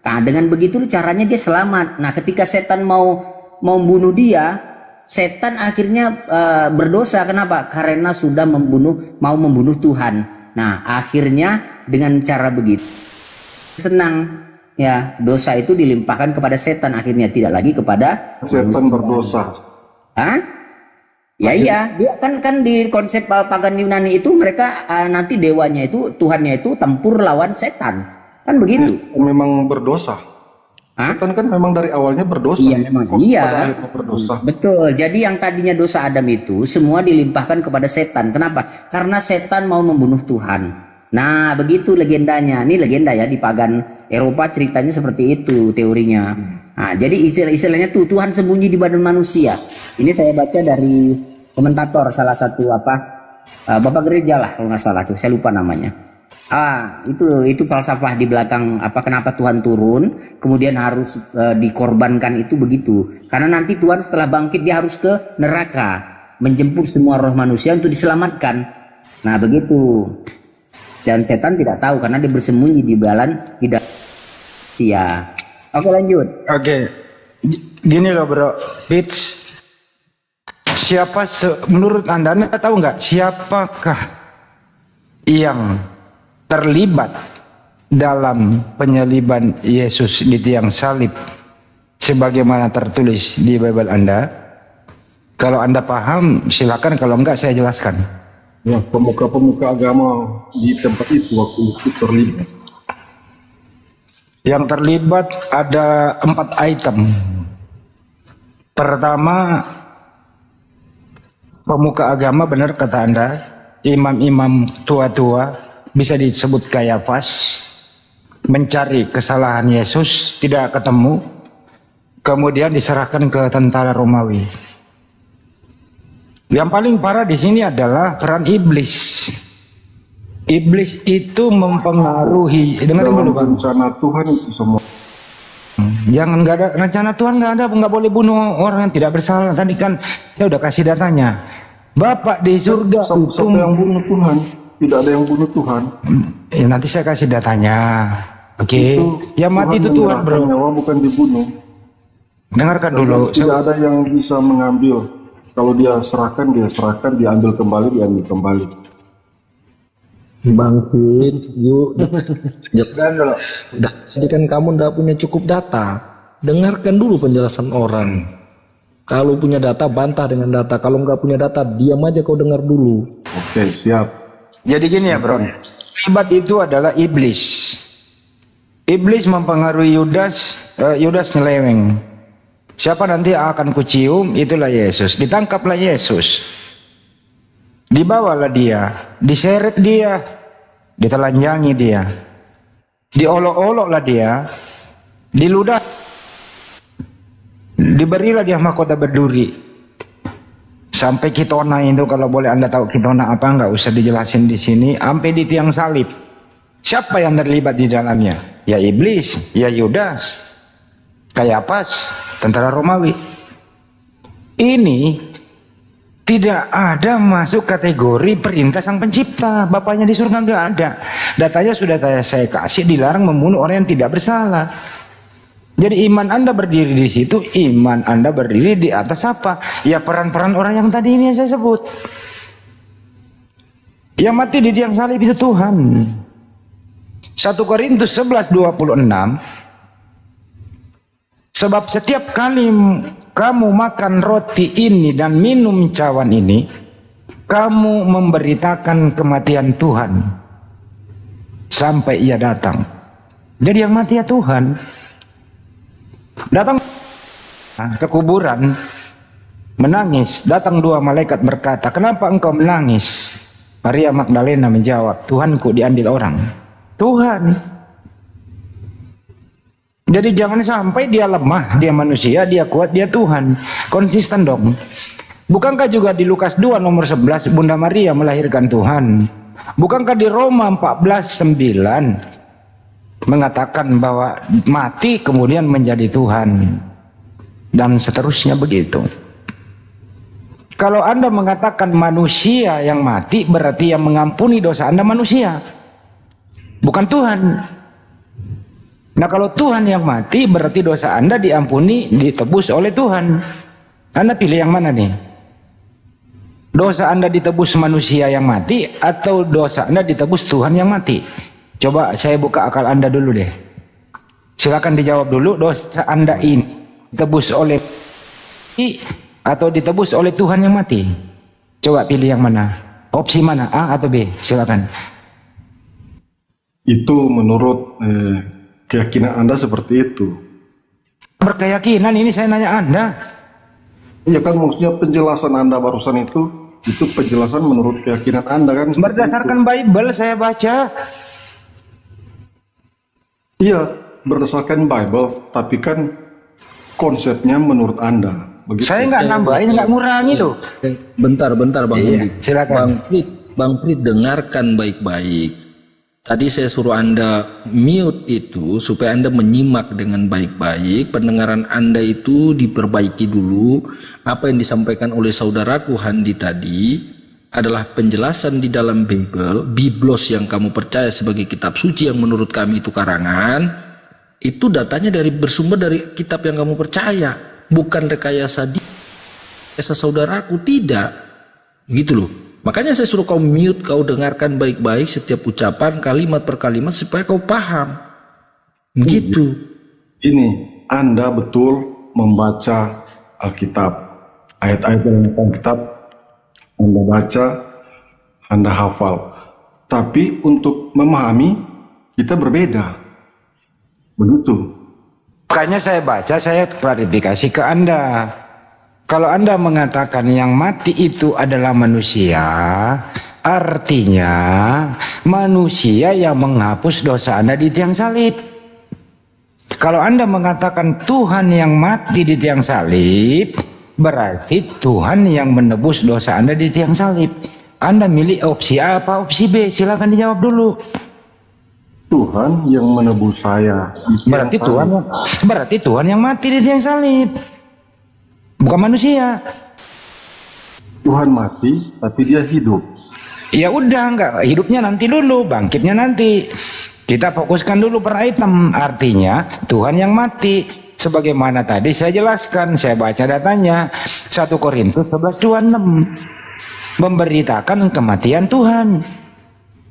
Nah, dengan begitu caranya dia selamat. Nah, ketika setan mau membunuh dia, setan akhirnya berdosa. Kenapa? Karena sudah mau membunuh Tuhan. Nah, akhirnya dengan cara begitu senang ya, dosa itu dilimpahkan kepada setan, akhirnya tidak lagi kepada setan berdosa. Hah? Ya iya, dia kan di konsep pagan Yunani itu mereka nanti dewanya itu, Tuhannya itu tempur lawan setan. Kan begitu. Memang berdosa. Setan kan memang dari awalnya berdosa. Iya, memang. Iya. Pada akhirnya berdosa. Betul. Jadi yang tadinya dosa Adam itu semua dilimpahkan kepada setan. Kenapa? Karena setan mau membunuh Tuhan. Nah, begitu legendanya. Ini legenda ya, di pagan Eropa ceritanya seperti itu teorinya. Nah, jadi istilahnya tuh Tuhan sembunyi di badan manusia. Ini saya baca dari komentator salah satu Bapak gereja lah kalau nggak salah tuh, saya lupa namanya. Itu falsafah di belakang kenapa Tuhan turun kemudian harus dikorbankan itu begitu. Karena nanti Tuhan setelah bangkit dia harus ke neraka menjemput semua roh manusia untuk diselamatkan. Nah, begitu. Dan setan tidak tahu karena dia bersembunyi di dalam ya. Oke, lanjut. Oke. Gini loh, Bro. Pitch. Menurut Anda tahu nggak siapakah yang terlibat dalam penyaliban Yesus di tiang salib sebagaimana tertulis di Bible Anda? Kalau Anda paham silakan, kalau enggak saya jelaskan. Ya, pemuka-pemuka agama di tempat itu waktu itu terlibat. Yang terlibat ada 4 item. Pertama, pemuka agama, benar kata Anda, imam-imam tua-tua, bisa disebut Kayafas, mencari kesalahan Yesus, tidak ketemu, kemudian diserahkan ke tentara Romawi. Yang paling parah di sini adalah peran iblis. Iblis itu mempengaruhi, dengerin dulu Bang. Rencana Tuhan itu semua. Jangan, nggak ada rencana Tuhan, nggak boleh bunuh orang yang tidak bersalah. Tadi kan saya udah kasih datanya. Bapak di surga Siapa yang bunuh Tuhan? Tidak ada yang bunuh Tuhan. Ya, nanti saya kasih datanya. Oke. Yang mati itu Tuhan, bro. Nyawa bukan dibunuh. Dengarkan dulu. Tidak ada yang bisa mengambil. Kalau dia serahkan, dia ambil kembali. Bang Fit, yuk. Jadi kan kamu tidak punya cukup data. Dengarkan dulu penjelasan orang. Kalau punya data, bantah dengan data. Kalau nggak punya data, diam aja kau dengar dulu. Oke, siap. Jadi gini ya bro, terlibat itu adalah iblis. Iblis mempengaruhi Yudas, Yudas nyeleweng. Siapa nanti akan kucium, itulah Yesus. Ditangkaplah Yesus. Dibawalah dia, diseret dia, ditelanjangi dia, diolok-oloklah dia, diludah, diberilah dia mahkota berduri. Sampai kitona itu, kalau boleh Anda tahu kitona apa, nggak usah dijelasin di sini. Sampai di tiang salib. Siapa yang terlibat di dalamnya? Ya iblis, ya Yudas, Kayafas, tentara Romawi. Ini tidak ada masuk kategori perintah sang pencipta. Bapaknya di surga nggak ada. Datanya sudah saya kasih, dilarang membunuh orang yang tidak bersalah. Jadi iman Anda berdiri di situ, iman Anda berdiri di atas apa? Ya peran-peran orang yang tadi ini yang saya sebut. Yang mati di tiang salib itu Tuhan. 1 Korintus 11:26. Sebab setiap kali kamu makan roti ini dan minum cawan ini, kamu memberitakan kematian Tuhan sampai ia datang. Jadi yang mati ya Tuhan. Datang ke kuburan, menangis. Datang 2 malaikat berkata, kenapa engkau menangis? Maria Magdalena menjawab, Tuhanku diambil orang. Tuhan. Jadi jangan sampai dia lemah, dia manusia, dia kuat, dia Tuhan. Konsisten dong. Bukankah juga di Lukas 2 nomor 11 Bunda Maria melahirkan Tuhan? Bukankah di Roma 14:9 mengatakan bahwa mati kemudian menjadi Tuhan? Dan seterusnya begitu. Kalau Anda mengatakan manusia yang mati, berarti yang mengampuni dosa Anda manusia, bukan Tuhan. Nah kalau Tuhan yang mati, berarti dosa Anda diampuni, ditebus oleh Tuhan. Anda pilih yang mana nih? Dosa Anda ditebus manusia yang mati, atau dosa Anda ditebus Tuhan yang mati? Coba saya buka akal Anda dulu deh. Silakan dijawab dulu, dosa Anda ini ditebus oleh atau ditebus oleh Tuhan yang mati? Coba pilih yang mana? Opsi mana? A atau B? Silakan. Itu menurut keyakinan Anda seperti itu. Berkeyakinan ini saya nanya Anda. Iya kan, maksudnya penjelasan Anda barusan itu penjelasan menurut keyakinan Anda kan? Berdasarkan Bible saya baca. Iya, berdasarkan Bible, tapi kan konsepnya menurut Anda. Begitu. Saya nggak nambahin, nggak ngurangi loh. Bentar Bang Hendy. Silakan. Bang Prit dengarkan baik-baik. Tadi saya suruh Anda mute itu supaya Anda menyimak dengan baik-baik. Pendengaran Anda itu diperbaiki dulu. Apa yang disampaikan oleh saudaraku Handi tadi adalah penjelasan di dalam Bible. Biblos yang kamu percaya sebagai kitab suci yang menurut kami itu karangan, itu datanya bersumber dari kitab yang kamu percaya. Bukan rekayasa saudaraku, tidak. Gitu loh. Makanya saya suruh kau mute, kau dengarkan baik-baik setiap ucapan kalimat per kalimat supaya kau paham. Gitu. Ini Anda betul membaca Alkitab, ayat-ayat dalam Alkitab Anda baca, Anda hafal. Tapi untuk memahami kita berbeda. Begitu. Makanya saya baca, saya klarifikasi ke Anda. Kalau Anda mengatakan yang mati itu adalah manusia, artinya manusia yang menghapus dosa Anda di tiang salib. Kalau Anda mengatakan Tuhan yang mati di tiang salib, berarti Tuhan yang menebus dosa Anda di tiang salib. Anda milih opsi A apa opsi B? Silakan dijawab dulu. Tuhan yang menebus saya di tiang salib. Berarti Tuhan yang mati di tiang salib. Bukan manusia. Tuhan mati tapi dia hidup. Ya udah, enggak, hidupnya nanti dulu, bangkitnya nanti. Kita fokuskan dulu per item. Artinya Tuhan yang mati. Sebagaimana tadi saya jelaskan, saya baca datanya 1 Korintus 11:26 memberitakan kematian Tuhan.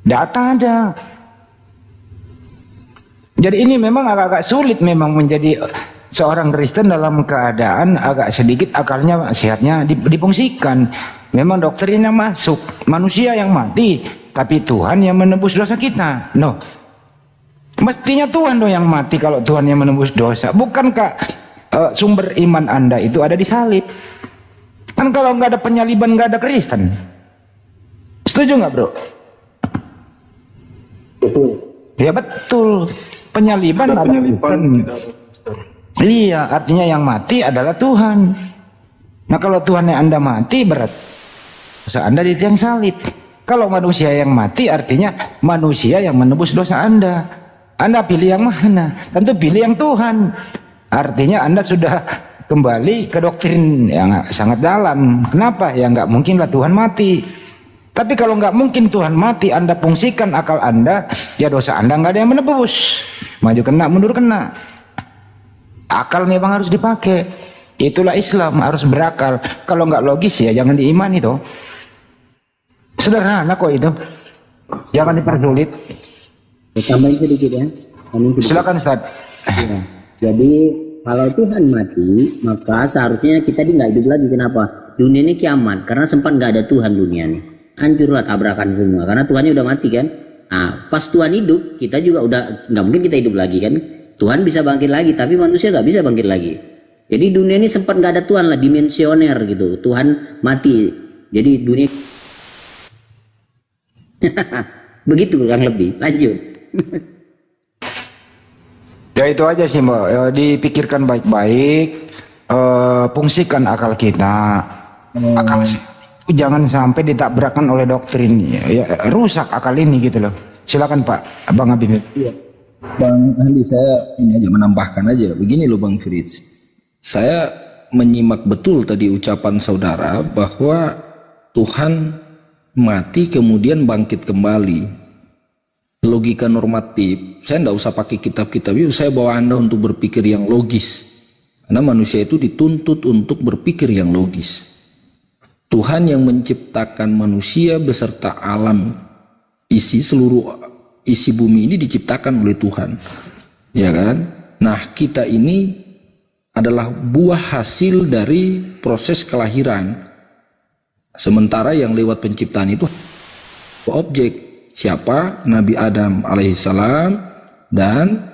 Data ada. Jadi ini memang agak-agak sulit memang menjadi seorang Kristen dalam keadaan agak sedikit akalnya sehatnya difungsikan. Memang doktrinnya masuk, manusia yang mati, tapi Tuhan yang menebus dosa kita. No, mestinya Tuhan dong yang mati kalau Tuhan yang menebus dosa. Bukankah sumber iman Anda itu ada di salib? Kan kalau nggak ada penyaliban nggak ada Kristen. Setuju nggak, bro? Betul. Ya betul. Penyaliban ada Kristen. Iya, artinya yang mati adalah Tuhan. Nah kalau Tuhan yang Anda mati berarti dosa Anda di tiang salib. Kalau manusia yang mati artinya manusia yang menebus dosa Anda. Anda pilih yang mana? Tentu pilih yang Tuhan. Artinya Anda sudah kembali ke doktrin yang sangat dalam. Kenapa? Ya nggak mungkin lah Tuhan mati. Tapi kalau nggak mungkin Tuhan mati, Anda fungsikan akal Anda, ya dosa Anda nggak ada yang menebus. Maju kena, mundur kena. Akal memang harus dipakai. Itulah Islam, harus berakal. Kalau nggak logis ya jangan diimani toh. Sederhana kok itu. Jangan dipersulit. Tambahin sedikit ya. Silakan Ustaz. Ya. Jadi kalau Tuhan mati, maka seharusnya kita nggak hidup lagi. Kenapa? Dunia ini kiamat karena sempat nggak ada Tuhan dunia ini. Hancurlah tabrakan semua karena Tuhannya udah mati kan. Nah, pas Tuhan hidup, kita juga udah nggak mungkin kita hidup lagi kan. Tuhan bisa bangkit lagi, tapi manusia nggak bisa bangkit lagi. Jadi dunia ini sempat nggak ada Tuhan lah, dimensioner gitu. Tuhan mati, jadi dunia begitu kurang lebih. Lanjut. Ya itu aja sih Mbak. Ya, dipikirkan baik-baik, fungsikan akal kita. Akal jangan sampai ditabrakkan oleh doktrin. Ya, rusak akal ini gitu loh. Silakan Pak, Abang Habib. Iya. Bang Andi, saya ini aja menambahkan aja. Begini loh Bang Fritz. Saya menyimak betul tadi ucapan saudara bahwa Tuhan mati kemudian bangkit kembali. Logika normatif, saya tidak usah pakai kitab-kitab itu, saya bawa Anda untuk berpikir yang logis. Karena manusia itu dituntut untuk berpikir yang logis. Tuhan yang menciptakan manusia beserta alam, seluruh isi bumi ini diciptakan oleh Tuhan, ya kan? Nah, kita ini adalah buah hasil dari proses kelahiran. Sementara yang lewat penciptaan itu objek. Siapa? Nabi Adam alaihissalam dan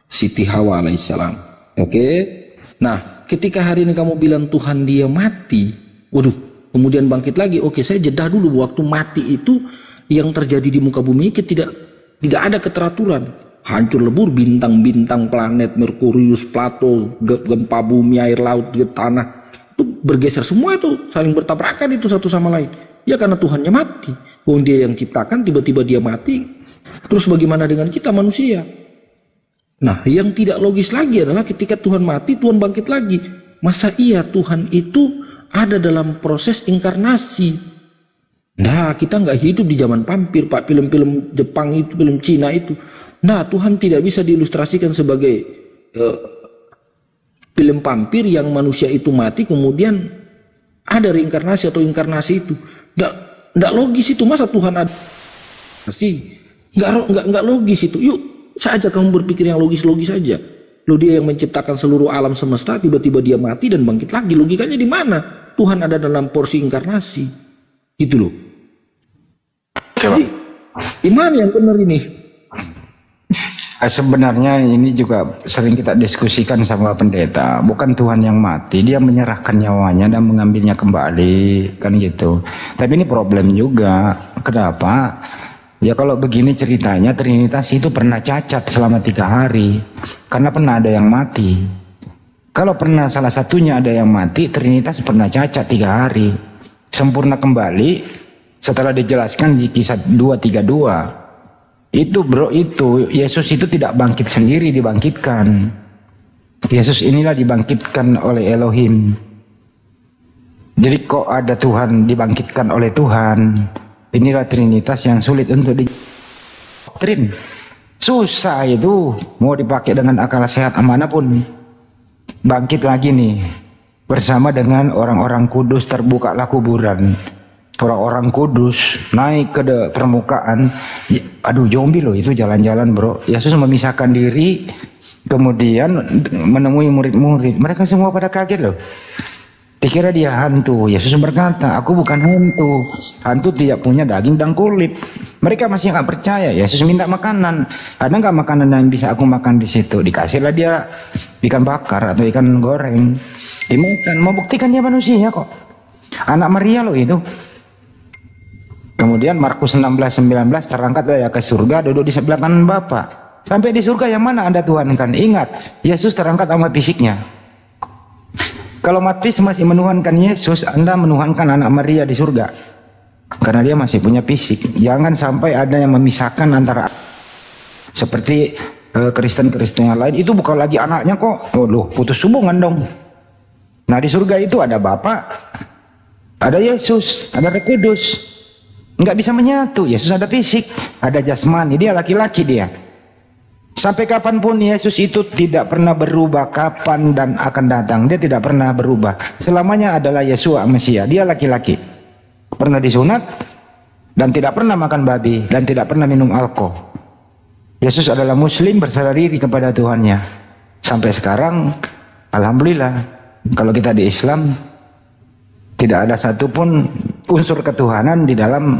Siti Hawa alaihissalam. Oke? Nah, ketika hari ini kamu bilang Tuhan dia mati, waduh, kemudian bangkit lagi. Oke, saya jeda dulu. Waktu mati itu yang terjadi di muka bumi tidak ada keteraturan. Hancur lebur bintang-bintang, planet, Merkurius, Plato, gempa bumi, air laut, tanah. Itu bergeser semua, itu saling bertabrakan itu satu sama lain. Ya karena Tuhannya mati. Wong dia yang ciptakan, tiba-tiba dia mati. Terus bagaimana dengan kita manusia? Nah, yang tidak logis lagi adalah ketika Tuhan mati, Tuhan bangkit lagi. Masa iya Tuhan itu ada dalam proses inkarnasi? Nah, kita nggak hidup di zaman pampir, Pak. Film-film Jepang itu, film Cina itu. Nah, Tuhan tidak bisa diilustrasikan sebagai film pampir yang manusia itu mati kemudian ada reinkarnasi atau inkarnasi itu. Nggak logis itu. Masa Tuhan ada sih? Nggak logis itu. Yuk, saja kamu berpikir yang logis-logis saja. Loh, dia yang menciptakan seluruh alam semesta, tiba-tiba dia mati dan bangkit lagi. Logikanya di mana? Tuhan ada dalam porsi inkarnasi. Itu loh. Jadi, gimana yang benar ini? Sebenarnya ini juga sering kita diskusikan sama pendeta. Bukan Tuhan yang mati, dia menyerahkan nyawanya dan mengambilnya kembali, kan gitu. Tapi ini problem juga. Kenapa? Ya kalau begini ceritanya, Trinitas itu pernah cacat selama 3 hari. Karena pernah ada yang mati. Kalau pernah salah satunya ada yang mati, Trinitas pernah cacat 3 hari. Sempurna kembali setelah dijelaskan di Kisah 2:32. Itu bro, itu Yesus itu tidak bangkit sendiri, dibangkitkan. Yesus inilah dibangkitkan oleh Elohim. Jadi kok ada Tuhan dibangkitkan oleh Tuhan? Inilah Trinitas yang sulit untuk didoktrin. Susah itu, mau dipakai dengan akal sehat manapun. Bangkit lagi nih, bersama dengan orang-orang kudus terbukalah kuburan. Orang-orang kudus naik ke permukaan. Aduh, zombie loh itu jalan-jalan bro. Yesus memisahkan diri, kemudian menemui murid-murid. Mereka semua pada kaget loh. Dikira dia hantu. Yesus berkata, aku bukan hantu. Hantu tidak punya daging dan kulit. Mereka masih nggak percaya. Yesus minta makanan. Ada nggak makanan yang bisa aku makan di situ? Dikasihlah dia ikan bakar atau ikan goreng. Dimakan. Mau buktikan dia manusia kok. Anak Maria loh itu. Kemudian Markus 16:19 terangkatlah ya ke surga, duduk di sebelah kanan Bapa. Sampai di surga yang mana Anda Tuhan kan? Ingat, Yesus terangkat sama fisiknya. Kalau Matius masih menuhankan Yesus, Anda menuhankan anak Maria di surga. Karena dia masih punya fisik. Jangan sampai ada yang memisahkan antara seperti Kristen-Kristen yang lain, itu bukan lagi anaknya kok. Oh loh, putus hubungan dong. Nah di surga itu ada Bapa, ada Yesus, ada Roh Kudus. Nggak bisa menyatu. Yesus ada fisik, ada jasmani, dia laki-laki dia. Sampai kapanpun Yesus itu tidak pernah berubah, kapan dan akan datang dia tidak pernah berubah. Selamanya adalah Yesua Mesia. Dia laki-laki, pernah disunat dan tidak pernah makan babi dan tidak pernah minum alkohol. Yesus adalah Muslim, berserah diri kepada Tuhannya. Sampai sekarang, alhamdulillah, kalau kita di Islam tidak ada satupun unsur ketuhanan di dalam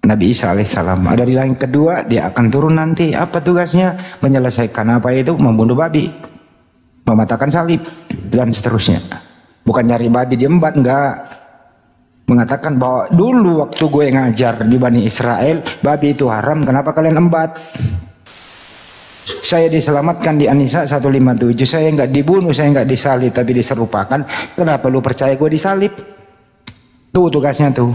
Nabi Isa alaihissalam. Ada di langit kedua, dia akan turun nanti. Apa tugasnya? Menyelesaikan apa itu? Membunuh babi, mematakan salib, dan seterusnya. Bukan nyari babi diembat, enggak. Mengatakan bahwa dulu waktu gue ngajar di Bani Israel, babi itu haram, kenapa kalian embat? Saya diselamatkan di An-Nisa 157, saya nggak dibunuh, saya nggak disalib, tapi diserupakan. Kenapa lu percaya gue disalib? Tuh tugasnya tuh.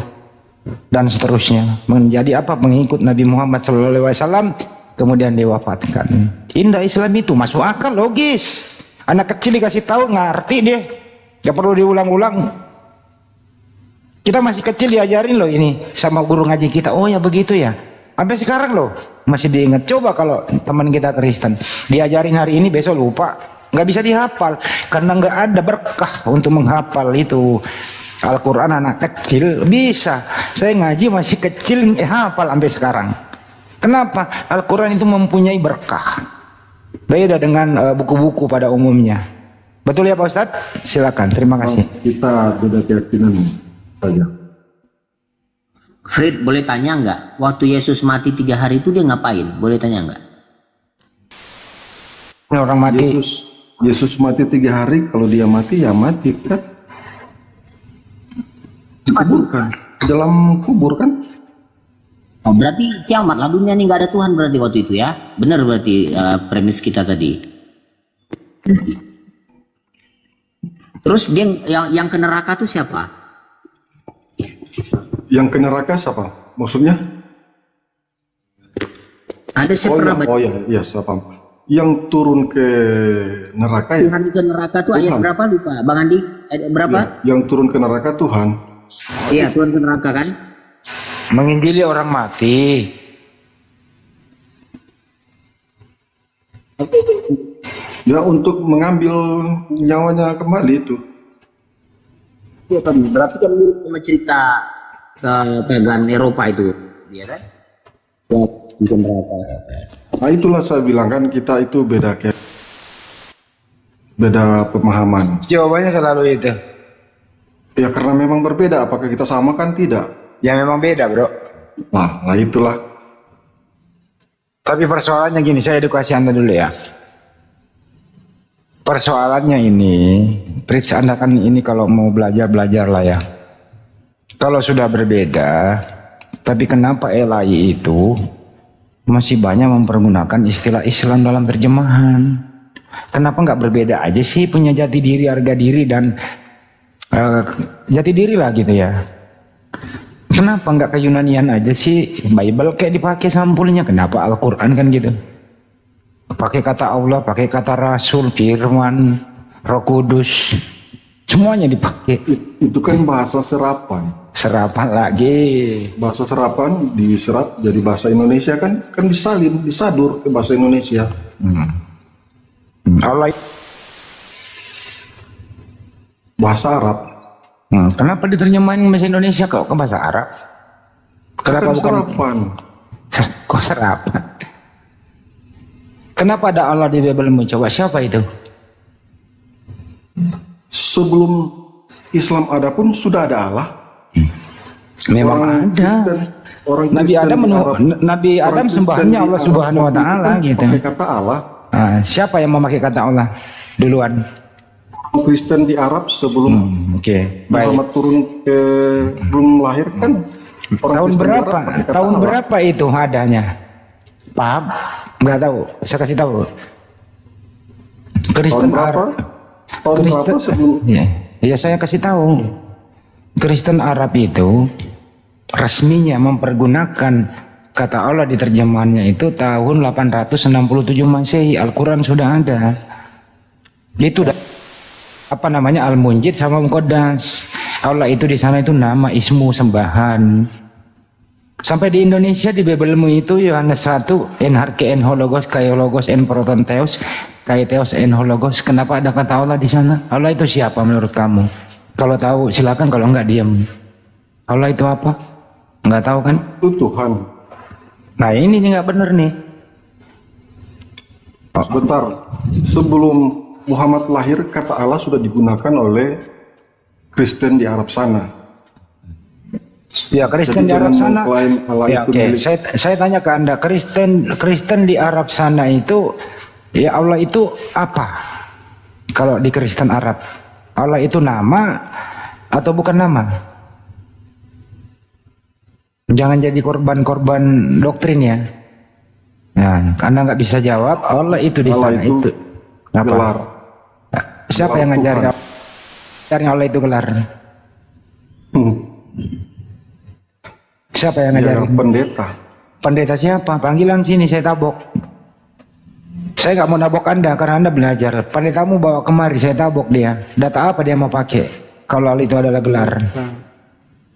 Dan seterusnya. Menjadi apa? Pengikut Nabi Muhammad SAW, kemudian diwafatkan. Indah Islam itu, masuk akal, logis. Anak kecil dikasih tahu, ngerti dia. Gak perlu diulang-ulang. Kita masih kecil diajarin loh ini sama guru ngaji kita. Oh ya begitu ya. Sampai sekarang loh masih diingat. Coba kalau teman kita Kristen diajarin hari ini, besok lupa, nggak bisa dihafal karena nggak ada berkah untuk menghafal itu. Al-Quran anak kecil bisa. Saya ngaji masih kecil, hafal sampai sekarang. Kenapa? Al-Quran itu mempunyai berkah. Beda dengan buku-buku pada umumnya. Betul ya Pak Ustadz? Silakan. Terima kasih. Kita beda keyakinan saja. Fred, boleh tanya nggak? Waktu Yesus mati 3 hari itu dia ngapain? Boleh tanya nggak? Orang mati. Yesus mati 3 hari, kalau dia mati ya mati kan? Dikuburkan dalam kubur kan? Oh, berarti kiamat lah, dunia ini nggak ada Tuhan berarti waktu itu ya? Benar berarti premis kita tadi. Terus dia yang ke neraka tuh siapa? Yang ke neraka siapa? Maksudnya? Ada siapa? Oh ya, siapa? Yang turun ke neraka ya? Tuhan ke neraka tuh ayat berapa lupa? Bang Andi, ayat berapa? Ya, yang turun ke neraka Tuhan. Iya, Tuhan ke neraka kan? Menginjili orang mati. Ya, untuk mengambil nyawanya kembali itu. Iya kan, berarti kan mirip sama cerita keagamaan Eropa itu, dia kan? Ya, bukan berapa. Nah itulah saya bilang kan kita itu beda pemahaman. Jawabannya selalu itu. Ya karena memang berbeda. Apakah kita sama kan? Tidak. Ya memang beda bro. Nah itulah. Tapi persoalannya gini, saya edukasi Anda dulu ya. Persoalannya ini, Fritz, Anda kan ini kalau mau belajar lah ya. Kalau sudah berbeda, tapi kenapa LAI itu masih banyak mempergunakan istilah Islam dalam terjemahan? Kenapa nggak berbeda aja sih, punya jati diri, harga diri, dan jati diri lah gitu ya. Kenapa nggak ke Yunanian aja sih? Bible kayak dipakai sampulnya. Kenapa Al-Quran kan gitu? Pakai kata Allah, pakai kata Rasul, Firman, Roh Kudus, semuanya dipakai. Itu kan bahasa serapan. Serapan lagi. Bahasa serapan diserap jadi bahasa Indonesia kan disalin, disadur ke bahasa Indonesia. Allah. Bahasa Arab. Kenapa diterjemahin bahasa Indonesia kok ke bahasa Arab? Kenapa Kan bukan serapan? kok serapan? Kenapa ada Allah di Bible? Coba siapa itu? Sebelum Islam ada pun sudah ada Allah. Memang Orang ada. Orang Nabi Kristen Adam di Arab- Nabi orang Adam Kristen sembahannya di Allah Arab Subhanahu wa waktu itu taala kan gitu. pakai kata Allah. Siapa yang memakai kata Allah duluan? Kristen di Arab sebelum Oke, baik. Muhammad turun ke belum lahir kan orang Tahun Kristen di berapa? Arab pakai kata Tahun Allah. berapa itu adanya? Paham? Nggak tahu. Saya kasih tahu. Tahun Kristen berapa? Arab. Tahun berapa sebelum Ya, saya kasih tahu. Kristen Arab itu resminya mempergunakan kata Allah di terjemahannya itu tahun 867 Masehi. Al-Quran sudah ada. Itu apa namanya, Al-Munjid sama Muqaddas. Allah itu di sana itu nama, ismu, sembahan. Sampai di Indonesia di Biblemu itu Yohanes 1 en harke en hologos kaiologos en protontheos kaiteos en hologos. Kenapa ada kata Allah di sana? Allah itu siapa menurut kamu? Kalau tahu silakan, kalau enggak diam. Allah itu apa? Enggak tahu kan? itu Tuhan. Nah ini nih nggak bener nih. Sebentar, sebelum Muhammad lahir kata Allah sudah digunakan oleh Kristen di Arab sana. Ya, Kristen Jadi di Arab jangan sana. mengklaim Allah Ya, itu oke. milik- Saya tanya ke Anda, Kristen di Arab sana itu, ya Allah itu apa? Kalau di Kristen Arab, Allah itu nama atau bukan nama? Jangan jadi korban-korban doktrin ya. Nah, Anda nggak bisa jawab. Allah itu di Allah sana itu itu. Apa? gelar. Siapa gelar yang ngajarin? Tuhan. Ngajarin Allah itu gelar. Hmm. Siapa yang Ya, ngajarin? pendeta. Pendeta siapa? Panggilan sini, saya tabok. Saya nggak mau nabok Anda karena Anda belajar. Pendetamu bawa kemari, saya tabok dia. Data apa dia mau pakai? Kalau itu adalah gelar.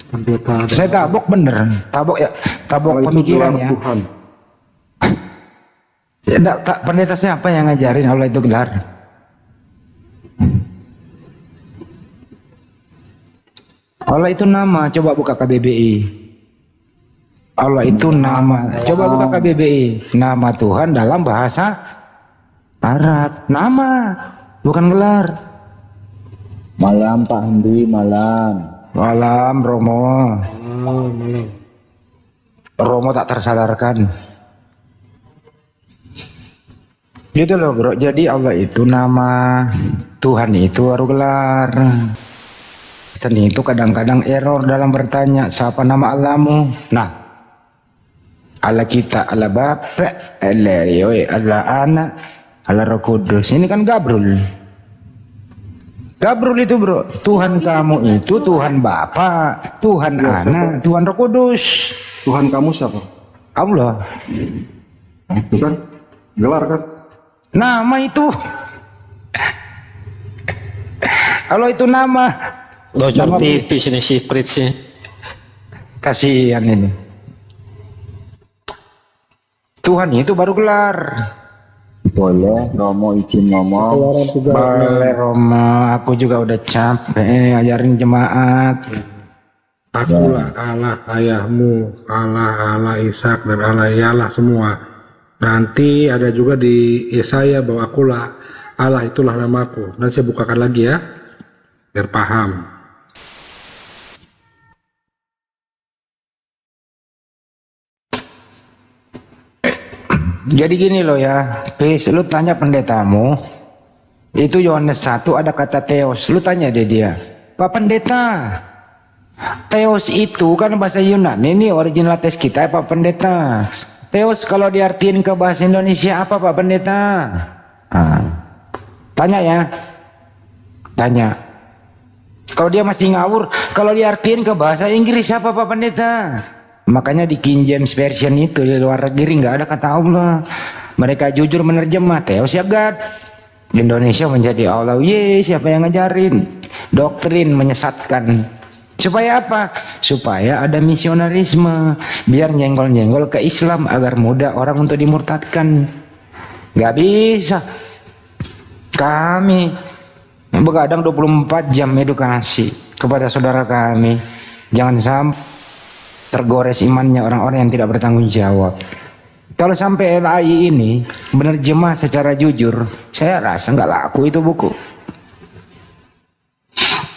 Pendeta. Saya tabok bener. Tabok ya, tabok Allah itu pemikiran gelar ya. Tuhan. Ya, pendeta siapa yang ngajarin Allah itu gelar? Allah itu nama. Coba buka KBBI. Allah itu nama. Coba buka KBBI. Nama Tuhan dalam bahasa Arab. Nama, bukan gelar. Malam Pak Andi, malam. Malam Romo. Malam. Romo tak tersadarkan. Gitu loh bro. Jadi Allah itu nama, Tuhan itu baru gelar. Kristen itu kadang-kadang error dalam bertanya siapa nama Allahmu. Nah, Allah kita, Allah Bapa, Allah Rio, Allah Anak, Allah Roh Kudus. Ini kan Gabrul. Gabrul itu bro, Tuhan kamu itu Tuhan Bapa, Tuhan Ya, Anak, Tuhan Roh Kudus. Tuhan kamu siapa? Allah. Itu kan gelar kan? Nama itu. Kalau itu nama, Bocor tipis ini si Fritz nya. kasihan ini. Tuhan itu baru gelar. Boleh Romo izin ngomong. Boleh Roma, aku juga udah capek ngajarin jemaat. Akulah Allah ayahmu, Allah Ishak dan Allah Yalah semua. Nanti ada juga di Yesaya bahwa akulah Allah, itulah namaku. Nanti saya bukakan lagi ya, biar paham. Jadi gini loh ya, Pis, lu tanya pendetamu, itu Yohanes 1 ada kata Theos, lu tanya deh dia, Pak Pendeta, Theos itu kan bahasa Yunani, ini original teks kita Pak Pendeta. Theos kalau diartiin ke bahasa Indonesia apa Pak Pendeta? Tanya ya, tanya. Kalau dia masih ngawur, kalau diartiin ke bahasa Inggris apa Pak Pendeta? Makanya di King James Version itu di luar negeri nggak ada kata Allah. Mereka jujur menerjemah Theos ya God. Indonesia menjadi Allah. Siapa yang ngajarin? Doktrin menyesatkan. Supaya apa? Supaya ada misionarisme. Biar nyenggol-nyenggol ke Islam agar mudah orang untuk dimurtadkan. Nggak bisa. Kami begadang 24 jam edukasi kepada saudara kami. Jangan sampai tergores imannya orang-orang yang tidak bertanggung jawab. Kalau sampai LAI ini menerjemah secara jujur, saya rasa nggak laku itu buku.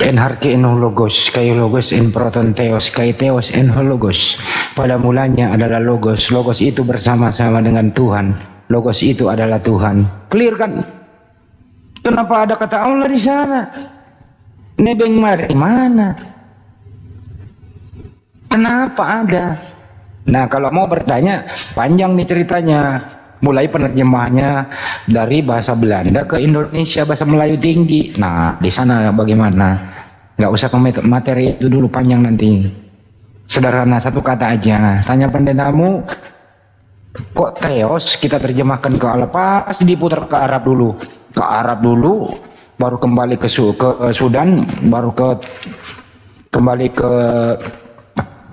En harke en logos, kai logos en proton theos, kai theos en logos. Pada mulanya adalah logos. Logos itu bersama-sama dengan Tuhan. Logos itu adalah Tuhan. Clear kan? Kenapa ada kata Allah di sana? Nebeng dari mana? Kenapa ada? Nah kalau mau bertanya, panjang nih ceritanya. Mulai penerjemahnya dari bahasa Belanda ke Indonesia, bahasa Melayu tinggi. Nah di sana bagaimana? Nggak usah ke materi itu dulu, panjang nanti. Sederhana, satu kata aja. Tanya pendetamu, kok Theos kita terjemahkan ke Allah? Pasti diputar ke Arab dulu. Ke Arab dulu, baru kembali ke Sudan, baru kembali ke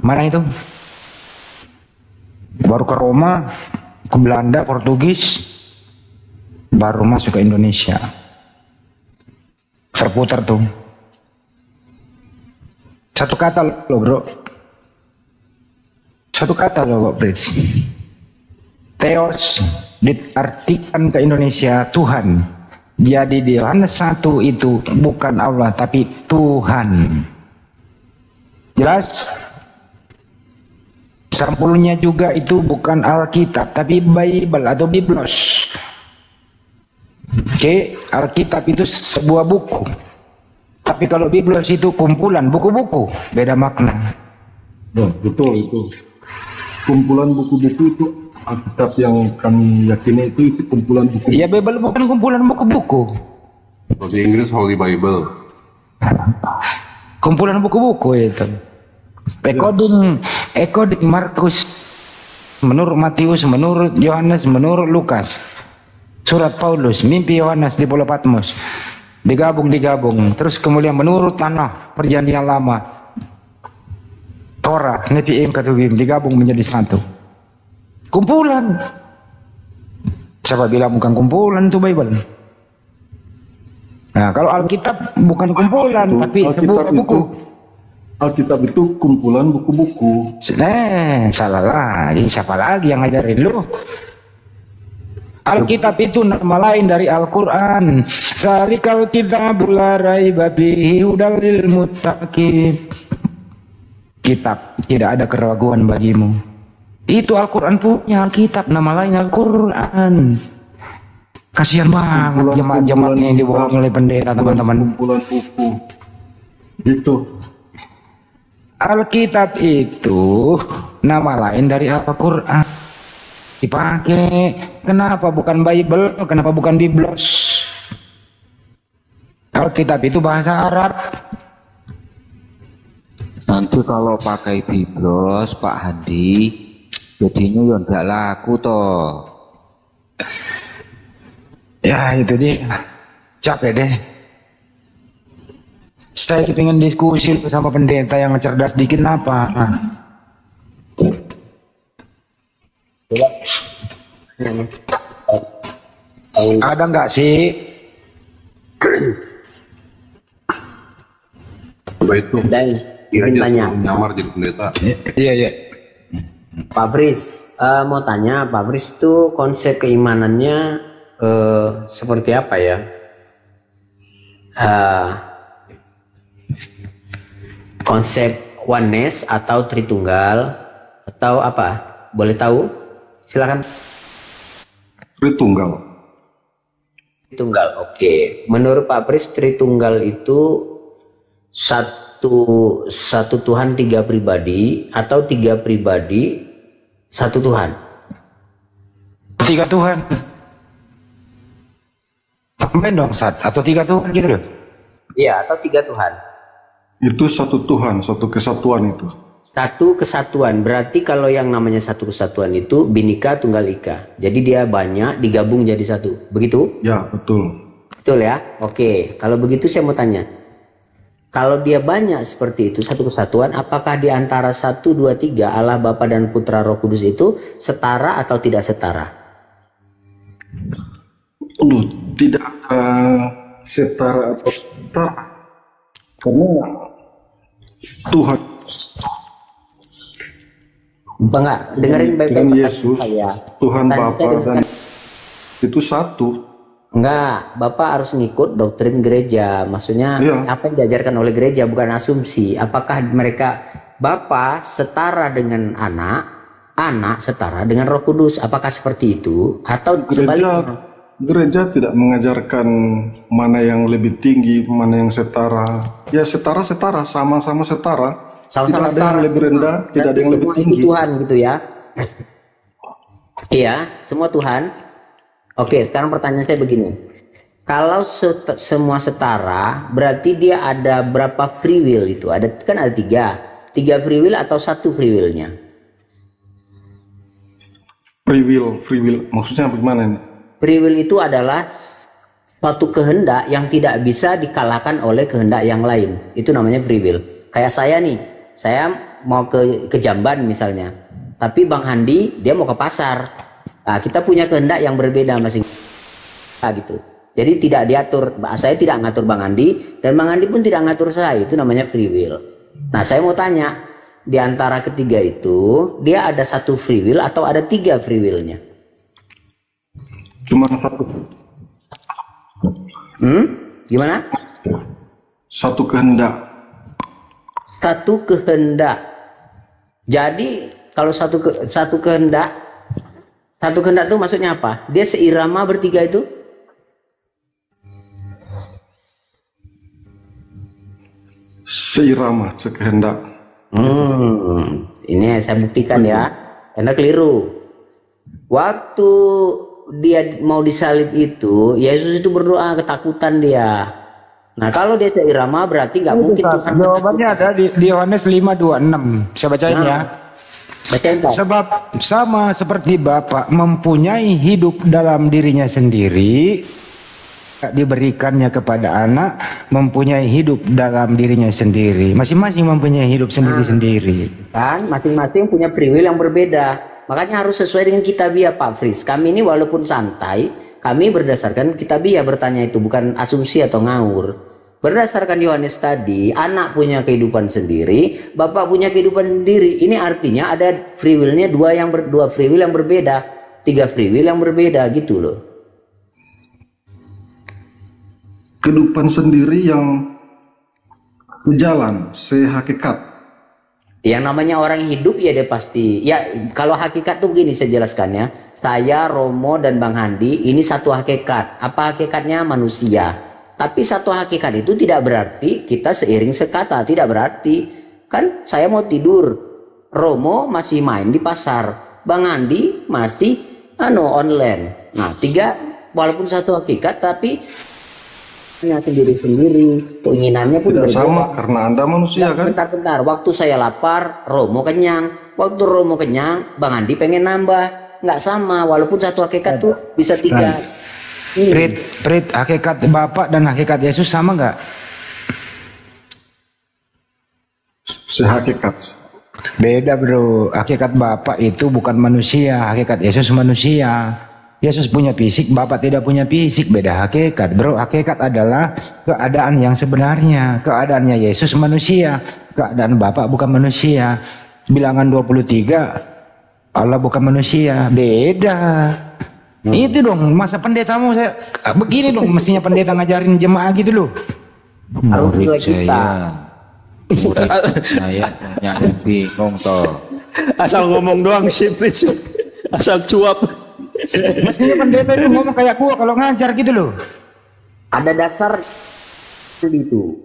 mana itu? Baru ke Roma, ke Belanda, Portugis, baru masuk ke Indonesia. Terputar tuh. Satu kata loh bro. Satu kata loh Brits. Theos diartikan ke Indonesia Tuhan. Jadi di Yohanes 1 itu bukan Allah tapi Tuhan. Jelas? Sampulnya juga itu bukan Alkitab tapi Bible atau Biblos. Oke, Alkitab itu sebuah buku. Tapi kalau Biblos itu kumpulan buku-buku, beda makna. Betul itu. Kumpulan buku-buku itu Alkitab yang kami yakini itu kumpulan buku. Ya Bible bukan kumpulan buku-buku. Bahasa Inggris Holy Bible. Kumpulan buku-buku itu. According Markus, menurut Matius, menurut Yohanes, menurut Lukas, surat Paulus, mimpi Yohanes di Pulau Patmos, digabung, terus kemudian menurut tanah perjanjian lama, Torah, Nevi'im, Ketubim, digabung menjadi satu. Kumpulan. Siapa bilang bukan kumpulan itu Bible? Nah, kalau Alkitab bukan kumpulan, tapi sebuah buku. Alkitab itu kumpulan buku-buku. Salah lagi. Siapa lagi yang ngajarin lu? Alkitab itu nama lain dari Al-Quran. Zalikal kitabul la raiba fihi hudal lil muttaqin. Kitab, tidak ada keraguan bagimu. Itu Al-Quran punya. Alkitab nama lain Al-Quran. Kasihan banget jemaat-jemaatnya yang dibohongi oleh pendeta, teman-teman. Kumpulan buku. Gitu. Alkitab itu nama lain dari Al-Quran. Dipakai. Kenapa bukan Bible? Kenapa bukan Biblos? Alkitab itu bahasa Arab. Nanti kalau pakai Biblos Pak Hadi, jadinya ya enggak laku toh. Ya itu dia. Capek deh. Saya pengen diskusi sama pendeta yang cerdas dikit apa? Ada nggak sih? Coba itu. Dan ingin tanya. Nyamar jadi pendeta. Iya. Pak Bris, mau tanya, Pak Bris itu konsep keimanannya seperti apa ya? Konsep oneness atau Tritunggal atau apa? Boleh tahu? Silakan. Tritunggal. Tritunggal, oke. Menurut Pak Pris, Tritunggal itu satu Tuhan tiga pribadi atau tiga pribadi satu Tuhan? Tiga Tuhan. Tambahin dong atau tiga Tuhan gitu loh. Iya, atau tiga Tuhan. Itu satu Tuhan, satu kesatuan itu. Satu kesatuan, berarti kalau yang namanya satu kesatuan itu Bhinneka Tunggal Ika. Jadi dia banyak digabung jadi satu, begitu? Ya, betul. Betul ya? Oke, kalau begitu saya mau tanya. Kalau dia banyak seperti itu, satu kesatuan, apakah di antara 1, 2, 3 Allah Bapa dan Putra Roh Kudus itu setara atau tidak setara? Tidak setara atau setara. Karena Tuhan Enggak, dengerin baik-baik Tuhan Yesus, Tuhan Bapa dan itu satu. Enggak, Bapak harus ngikut doktrin gereja. Maksudnya apa yang diajarkan oleh gereja, bukan asumsi. Apakah mereka Bapa setara dengan anak, anak setara dengan Roh Kudus? Apakah seperti itu atau sebaliknya? Gereja tidak mengajarkan mana yang lebih tinggi, mana yang setara. Ya setara-setara, sama-sama setara. Tidak ada yang lebih rendah, tidak ada yang lebih tinggi. Tuhan gitu ya. Iya, semua Tuhan. Oke, sekarang pertanyaan saya begini. Kalau semua setara, berarti dia ada berapa free will itu? Kan ada tiga free will atau satu free willnya? Free will, maksudnya bagaimana ini? Free will itu adalah suatu kehendak yang tidak bisa dikalahkan oleh kehendak yang lain. Itu namanya free will. Kayak saya nih, saya mau ke Jamban misalnya, tapi Bang Handi dia mau ke pasar. Nah, kita punya kehendak yang berbeda masing-masing gitu. Jadi tidak diatur, saya tidak ngatur Bang Handi dan Bang Handi pun tidak ngatur saya. Itu namanya free will. Nah, saya mau tanya, di antara ketiga itu dia ada satu free will atau ada tiga free willnya? Cuma satu. Gimana? Satu kehendak. Satu kehendak. Jadi kalau satu kehendak itu maksudnya apa? Dia seirama bertiga itu? Seirama, sekehendak. Ini saya buktikan ya. Anda keliru. Waktu dia mau disalib itu, Yesus itu berdoa, ketakutan dia. Nah, kalau dia seirama berarti nggak mungkin Tuhan. Jawabannya ada di Yohanes 5:26. Saya bacain ya. Sebab sama seperti Bapa mempunyai hidup dalam dirinya sendiri, diberikannya kepada anak mempunyai hidup dalam dirinya sendiri. Masing-masing mempunyai hidup sendiri-sendiri. Kan, masing-masing punya free will yang berbeda. Makanya harus sesuai dengan kitabiah, Pak Fris. Kami ini walaupun santai, kami berdasarkan kitabiah bertanya itu, bukan asumsi atau ngawur. Berdasarkan Yohanes tadi, anak punya kehidupan sendiri, bapak punya kehidupan sendiri. Ini artinya ada free will-nya dua free will yang berbeda, tiga free will yang berbeda gitu loh. Kehidupan sendiri yang berjalan, sehakikat. Yang namanya orang hidup ya dia pasti. Ya kalau hakikat tuh begini saya jelaskannya. Saya, Romo dan Bang Handi ini satu hakikat. Apa hakikatnya? Manusia. Tapi satu hakikat itu tidak berarti kita seiring sekata, tidak berarti. Kan saya mau tidur, Romo masih main di pasar, Bang Andi masih online. Nah, tiga walaupun satu hakikat tapi sendiri-sendiri, keinginannya pun tidak berbeda. sama karena Anda manusia kan? Bentar, waktu saya lapar, Romo kenyang. Waktu Romo kenyang, Bang Andi pengen nambah. Nggak sama, walaupun satu hakikat tuh bisa tiga. Prit, hakikat Bapak dan hakikat Yesus sama nggak? Sehakikat. Beda bro, hakikat Bapak itu bukan manusia, hakikat Yesus manusia. Yesus punya fisik, Bapak tidak punya fisik, beda hakikat bro. Hakikat adalah keadaan yang sebenarnya. Keadaannya Yesus manusia, keadaan Bapak bukan manusia. Bilangan 23, Allah bukan manusia, beda. Itu dong, masa pendetamu saya begini dong, mestinya pendeta ngajarin jemaah gitu loh. Murid saya banyak yang bingung toh. Asal ngomong doang sih, Prince. Asal cuap. Mestinya pendeta itu ngomong kayak gua kalau ngajar gitu loh. Ada dasar itu.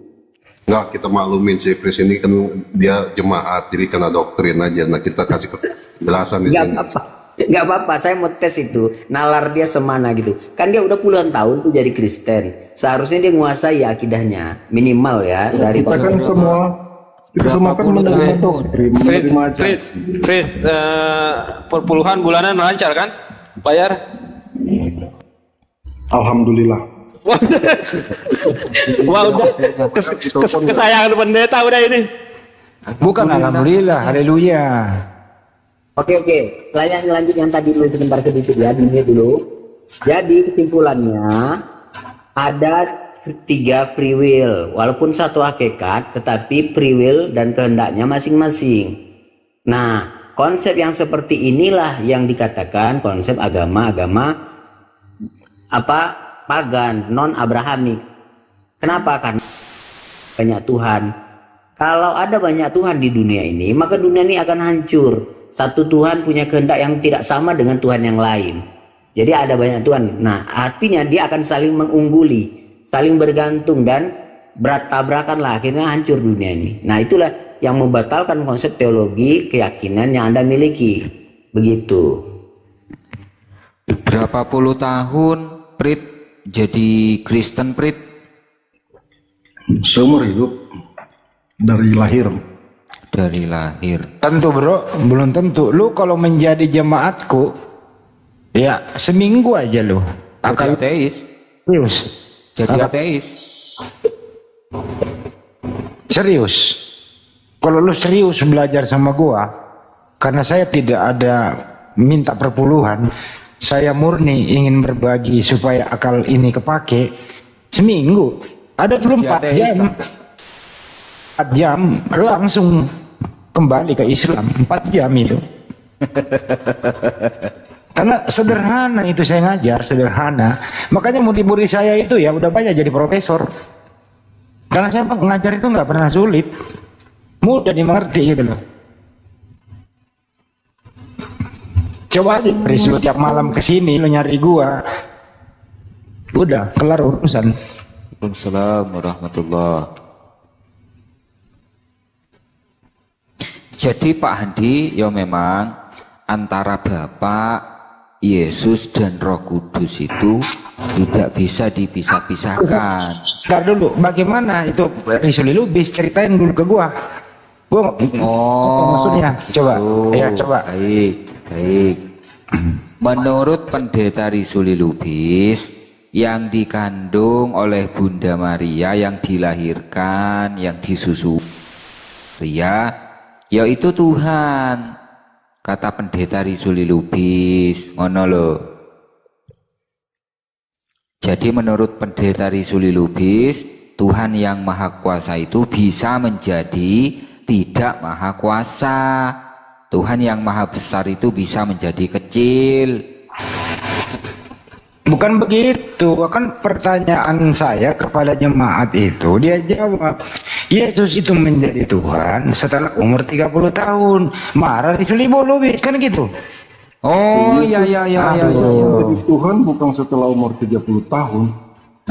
Enggak, kita maklumin si Pris ini kan dia jemaat, jadi kena doktrin aja. Nah kita kasih penjelasan di sini. Nggak apa-apa, saya mau tes itu nalar dia semana gitu. Kan dia udah puluhan tahun tuh jadi Kristen. Seharusnya dia menguasai akidahnya minimal ya dari Kita kan semua kan menerima doktrin, menerima ajaran. Frit, perpuluhan bulanan lancar kan? Bayar? Alhamdulillah. Wah udah kesayangan pendeta udah ini. Bukan alhamdulillah, haleluya. Oke. Lanjut yang tadi dulu sebentar sedikit ya, ini dulu. Jadi kesimpulannya ada 3 free will, walaupun satu hakikat, tetapi free will dan kehendaknya masing-masing. Nah, konsep yang seperti inilah yang dikatakan konsep agama-agama pagan, non Abrahamik. Kenapa? Karena banyak Tuhan. Kalau ada banyak Tuhan di dunia ini, maka dunia ini akan hancur. Satu Tuhan punya kehendak yang tidak sama dengan Tuhan yang lain. Jadi ada banyak Tuhan. Nah, artinya dia akan saling mengungguli, saling bergantung dan berat-tabrakan lah. Akhirnya hancur dunia ini. Nah, itulah yang membatalkan konsep teologi keyakinan yang Anda miliki. Begitu. Berapa puluh tahun Prit jadi Kristen, Prit? Seumur hidup dari lahir. Dari lahir. Tentu bro, belum tentu. Lu kalau menjadi jemaatku, ya seminggu aja lu. Jadi ateis? Serius. Jadi ateis? Serius. Kalau lu serius belajar sama gua, karena saya tidak ada minta perpuluhan, saya murni ingin berbagi supaya akal ini kepake. Seminggu. Ada dulu 4 jam. 4 jam langsung kembali ke Islam. 4 jam itu. Karena sederhana itu saya ngajar, sederhana. Makanya murid-murid saya itu ya udah banyak jadi profesor. Karena saya ngajar itu nggak pernah sulit, mudah dimengerti gitu loh. Coba aja, lu tiap malam kesini lu nyari gua, udah kelar urusan. Waalaikumsalam warahmatullahi. Jadi Pak Handi, ya memang antara Bapak, Yesus dan Roh Kudus itu tidak bisa dipisah-pisahkan. Ntar dulu, bagaimana itu Risuli Lubis, ceritain dulu ke gua. Gua apa maksudnya? Coba, ya coba. Baik. Menurut Pendeta Risuli Lubis, yang dikandung oleh Bunda Maria, yang dilahirkan, yang disusui Maria, yaitu Tuhan. Kata Pendeta Risuli Lubis, ngono lho. Jadi menurut Pendeta Risuli Lubis, Tuhan yang Maha Kuasa itu bisa menjadi tidak Maha Kuasa. Tuhan yang Maha Besar itu bisa menjadi kecil. Bukan begitu, kan pertanyaan saya kepada jemaat itu, dia jawab, Yesus itu menjadi Tuhan setelah umur 30 tahun. Marah Risuli Lubis, kan gitu. Oh iya. Jadi Tuhan bukan setelah umur 30 tahun.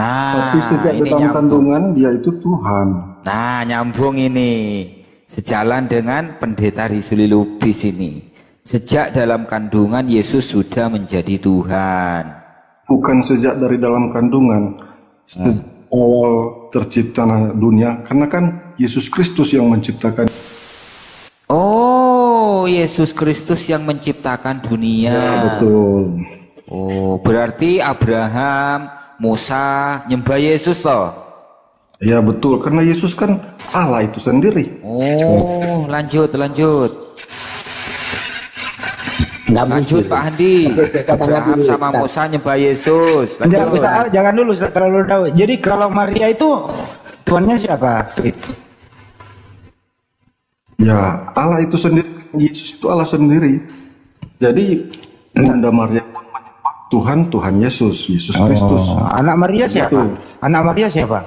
Nah, tapi sejak dalam kandungan dia itu Tuhan. Nah, nyambung ini. Sejalan dengan Pendeta Risuli Lubis ini. Sejak dalam kandungan Yesus sudah menjadi Tuhan. Bukan sejak dari dalam kandungan, awal tercipta dunia, karena kan Yesus Kristus yang menciptakan. Oh, Yesus Kristus yang menciptakan dunia. Ya, betul. Oh, berarti Abraham, Musa nyembah Yesus loh. Ya betul, karena Yesus kan Allah itu sendiri. Oh, lanjut. Lanjut Pak Handi. Abraham sama Musa nyembah Yesus. Jangan dulu terlalu tahu. Jadi kalau Maria itu Tuhannya siapa? Ya Allah itu sendiri. Yesus itu Allah sendiri. Jadi Bunda Maria pun menyembah Tuhan Yesus Kristus. Anak Maria siapa? Betul. Anak Maria siapa?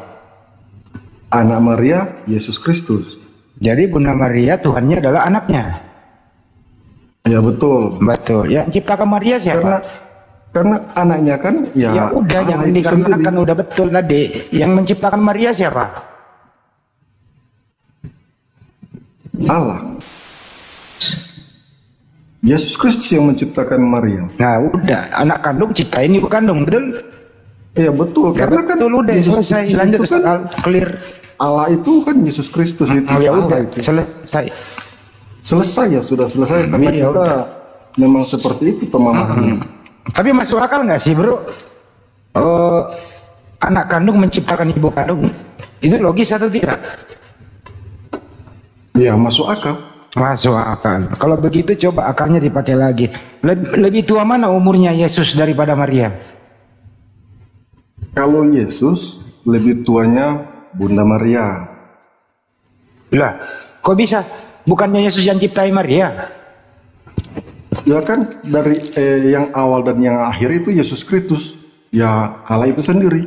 Anak Maria Yesus Kristus. Jadi Bunda Maria Tuhannya adalah anaknya. Ya betul. Yang ciptakan Maria siapa? Karena anaknya kan Ya udah, Allah jangan itu dikarenakan, sendiri. udah betul tadi. Yang menciptakan Maria siapa? Allah. Yesus Kristus yang menciptakan Maria. Nah udah, anak kandung ciptain ibu kandung, betul? Iya betul. Ya Karena kan betul, udah Yesus selesai, Kristus lanjut itu kan, clear. Allah itu kan Yesus Kristus itu. Ya Allah udah, itu. selesai. Selesai ya, sudah selesai. Karena iya, kita memang seperti itu pemahamannya. Tapi masuk akal nggak sih bro? Anak kandung menciptakan ibu kandung, itu logis atau tidak? Iya masuk akal. Masuk akal. Kalau begitu coba akalnya dipakai lagi. Lebih tua mana umurnya Yesus daripada Maria? Kalau Yesus lebih tuanya Bunda Maria. Lah, kok bisa? Bukannya Yesus yang ciptai Maria? Ya kan dari yang awal dan yang akhir itu Yesus Kristus. Ya Allah itu sendiri.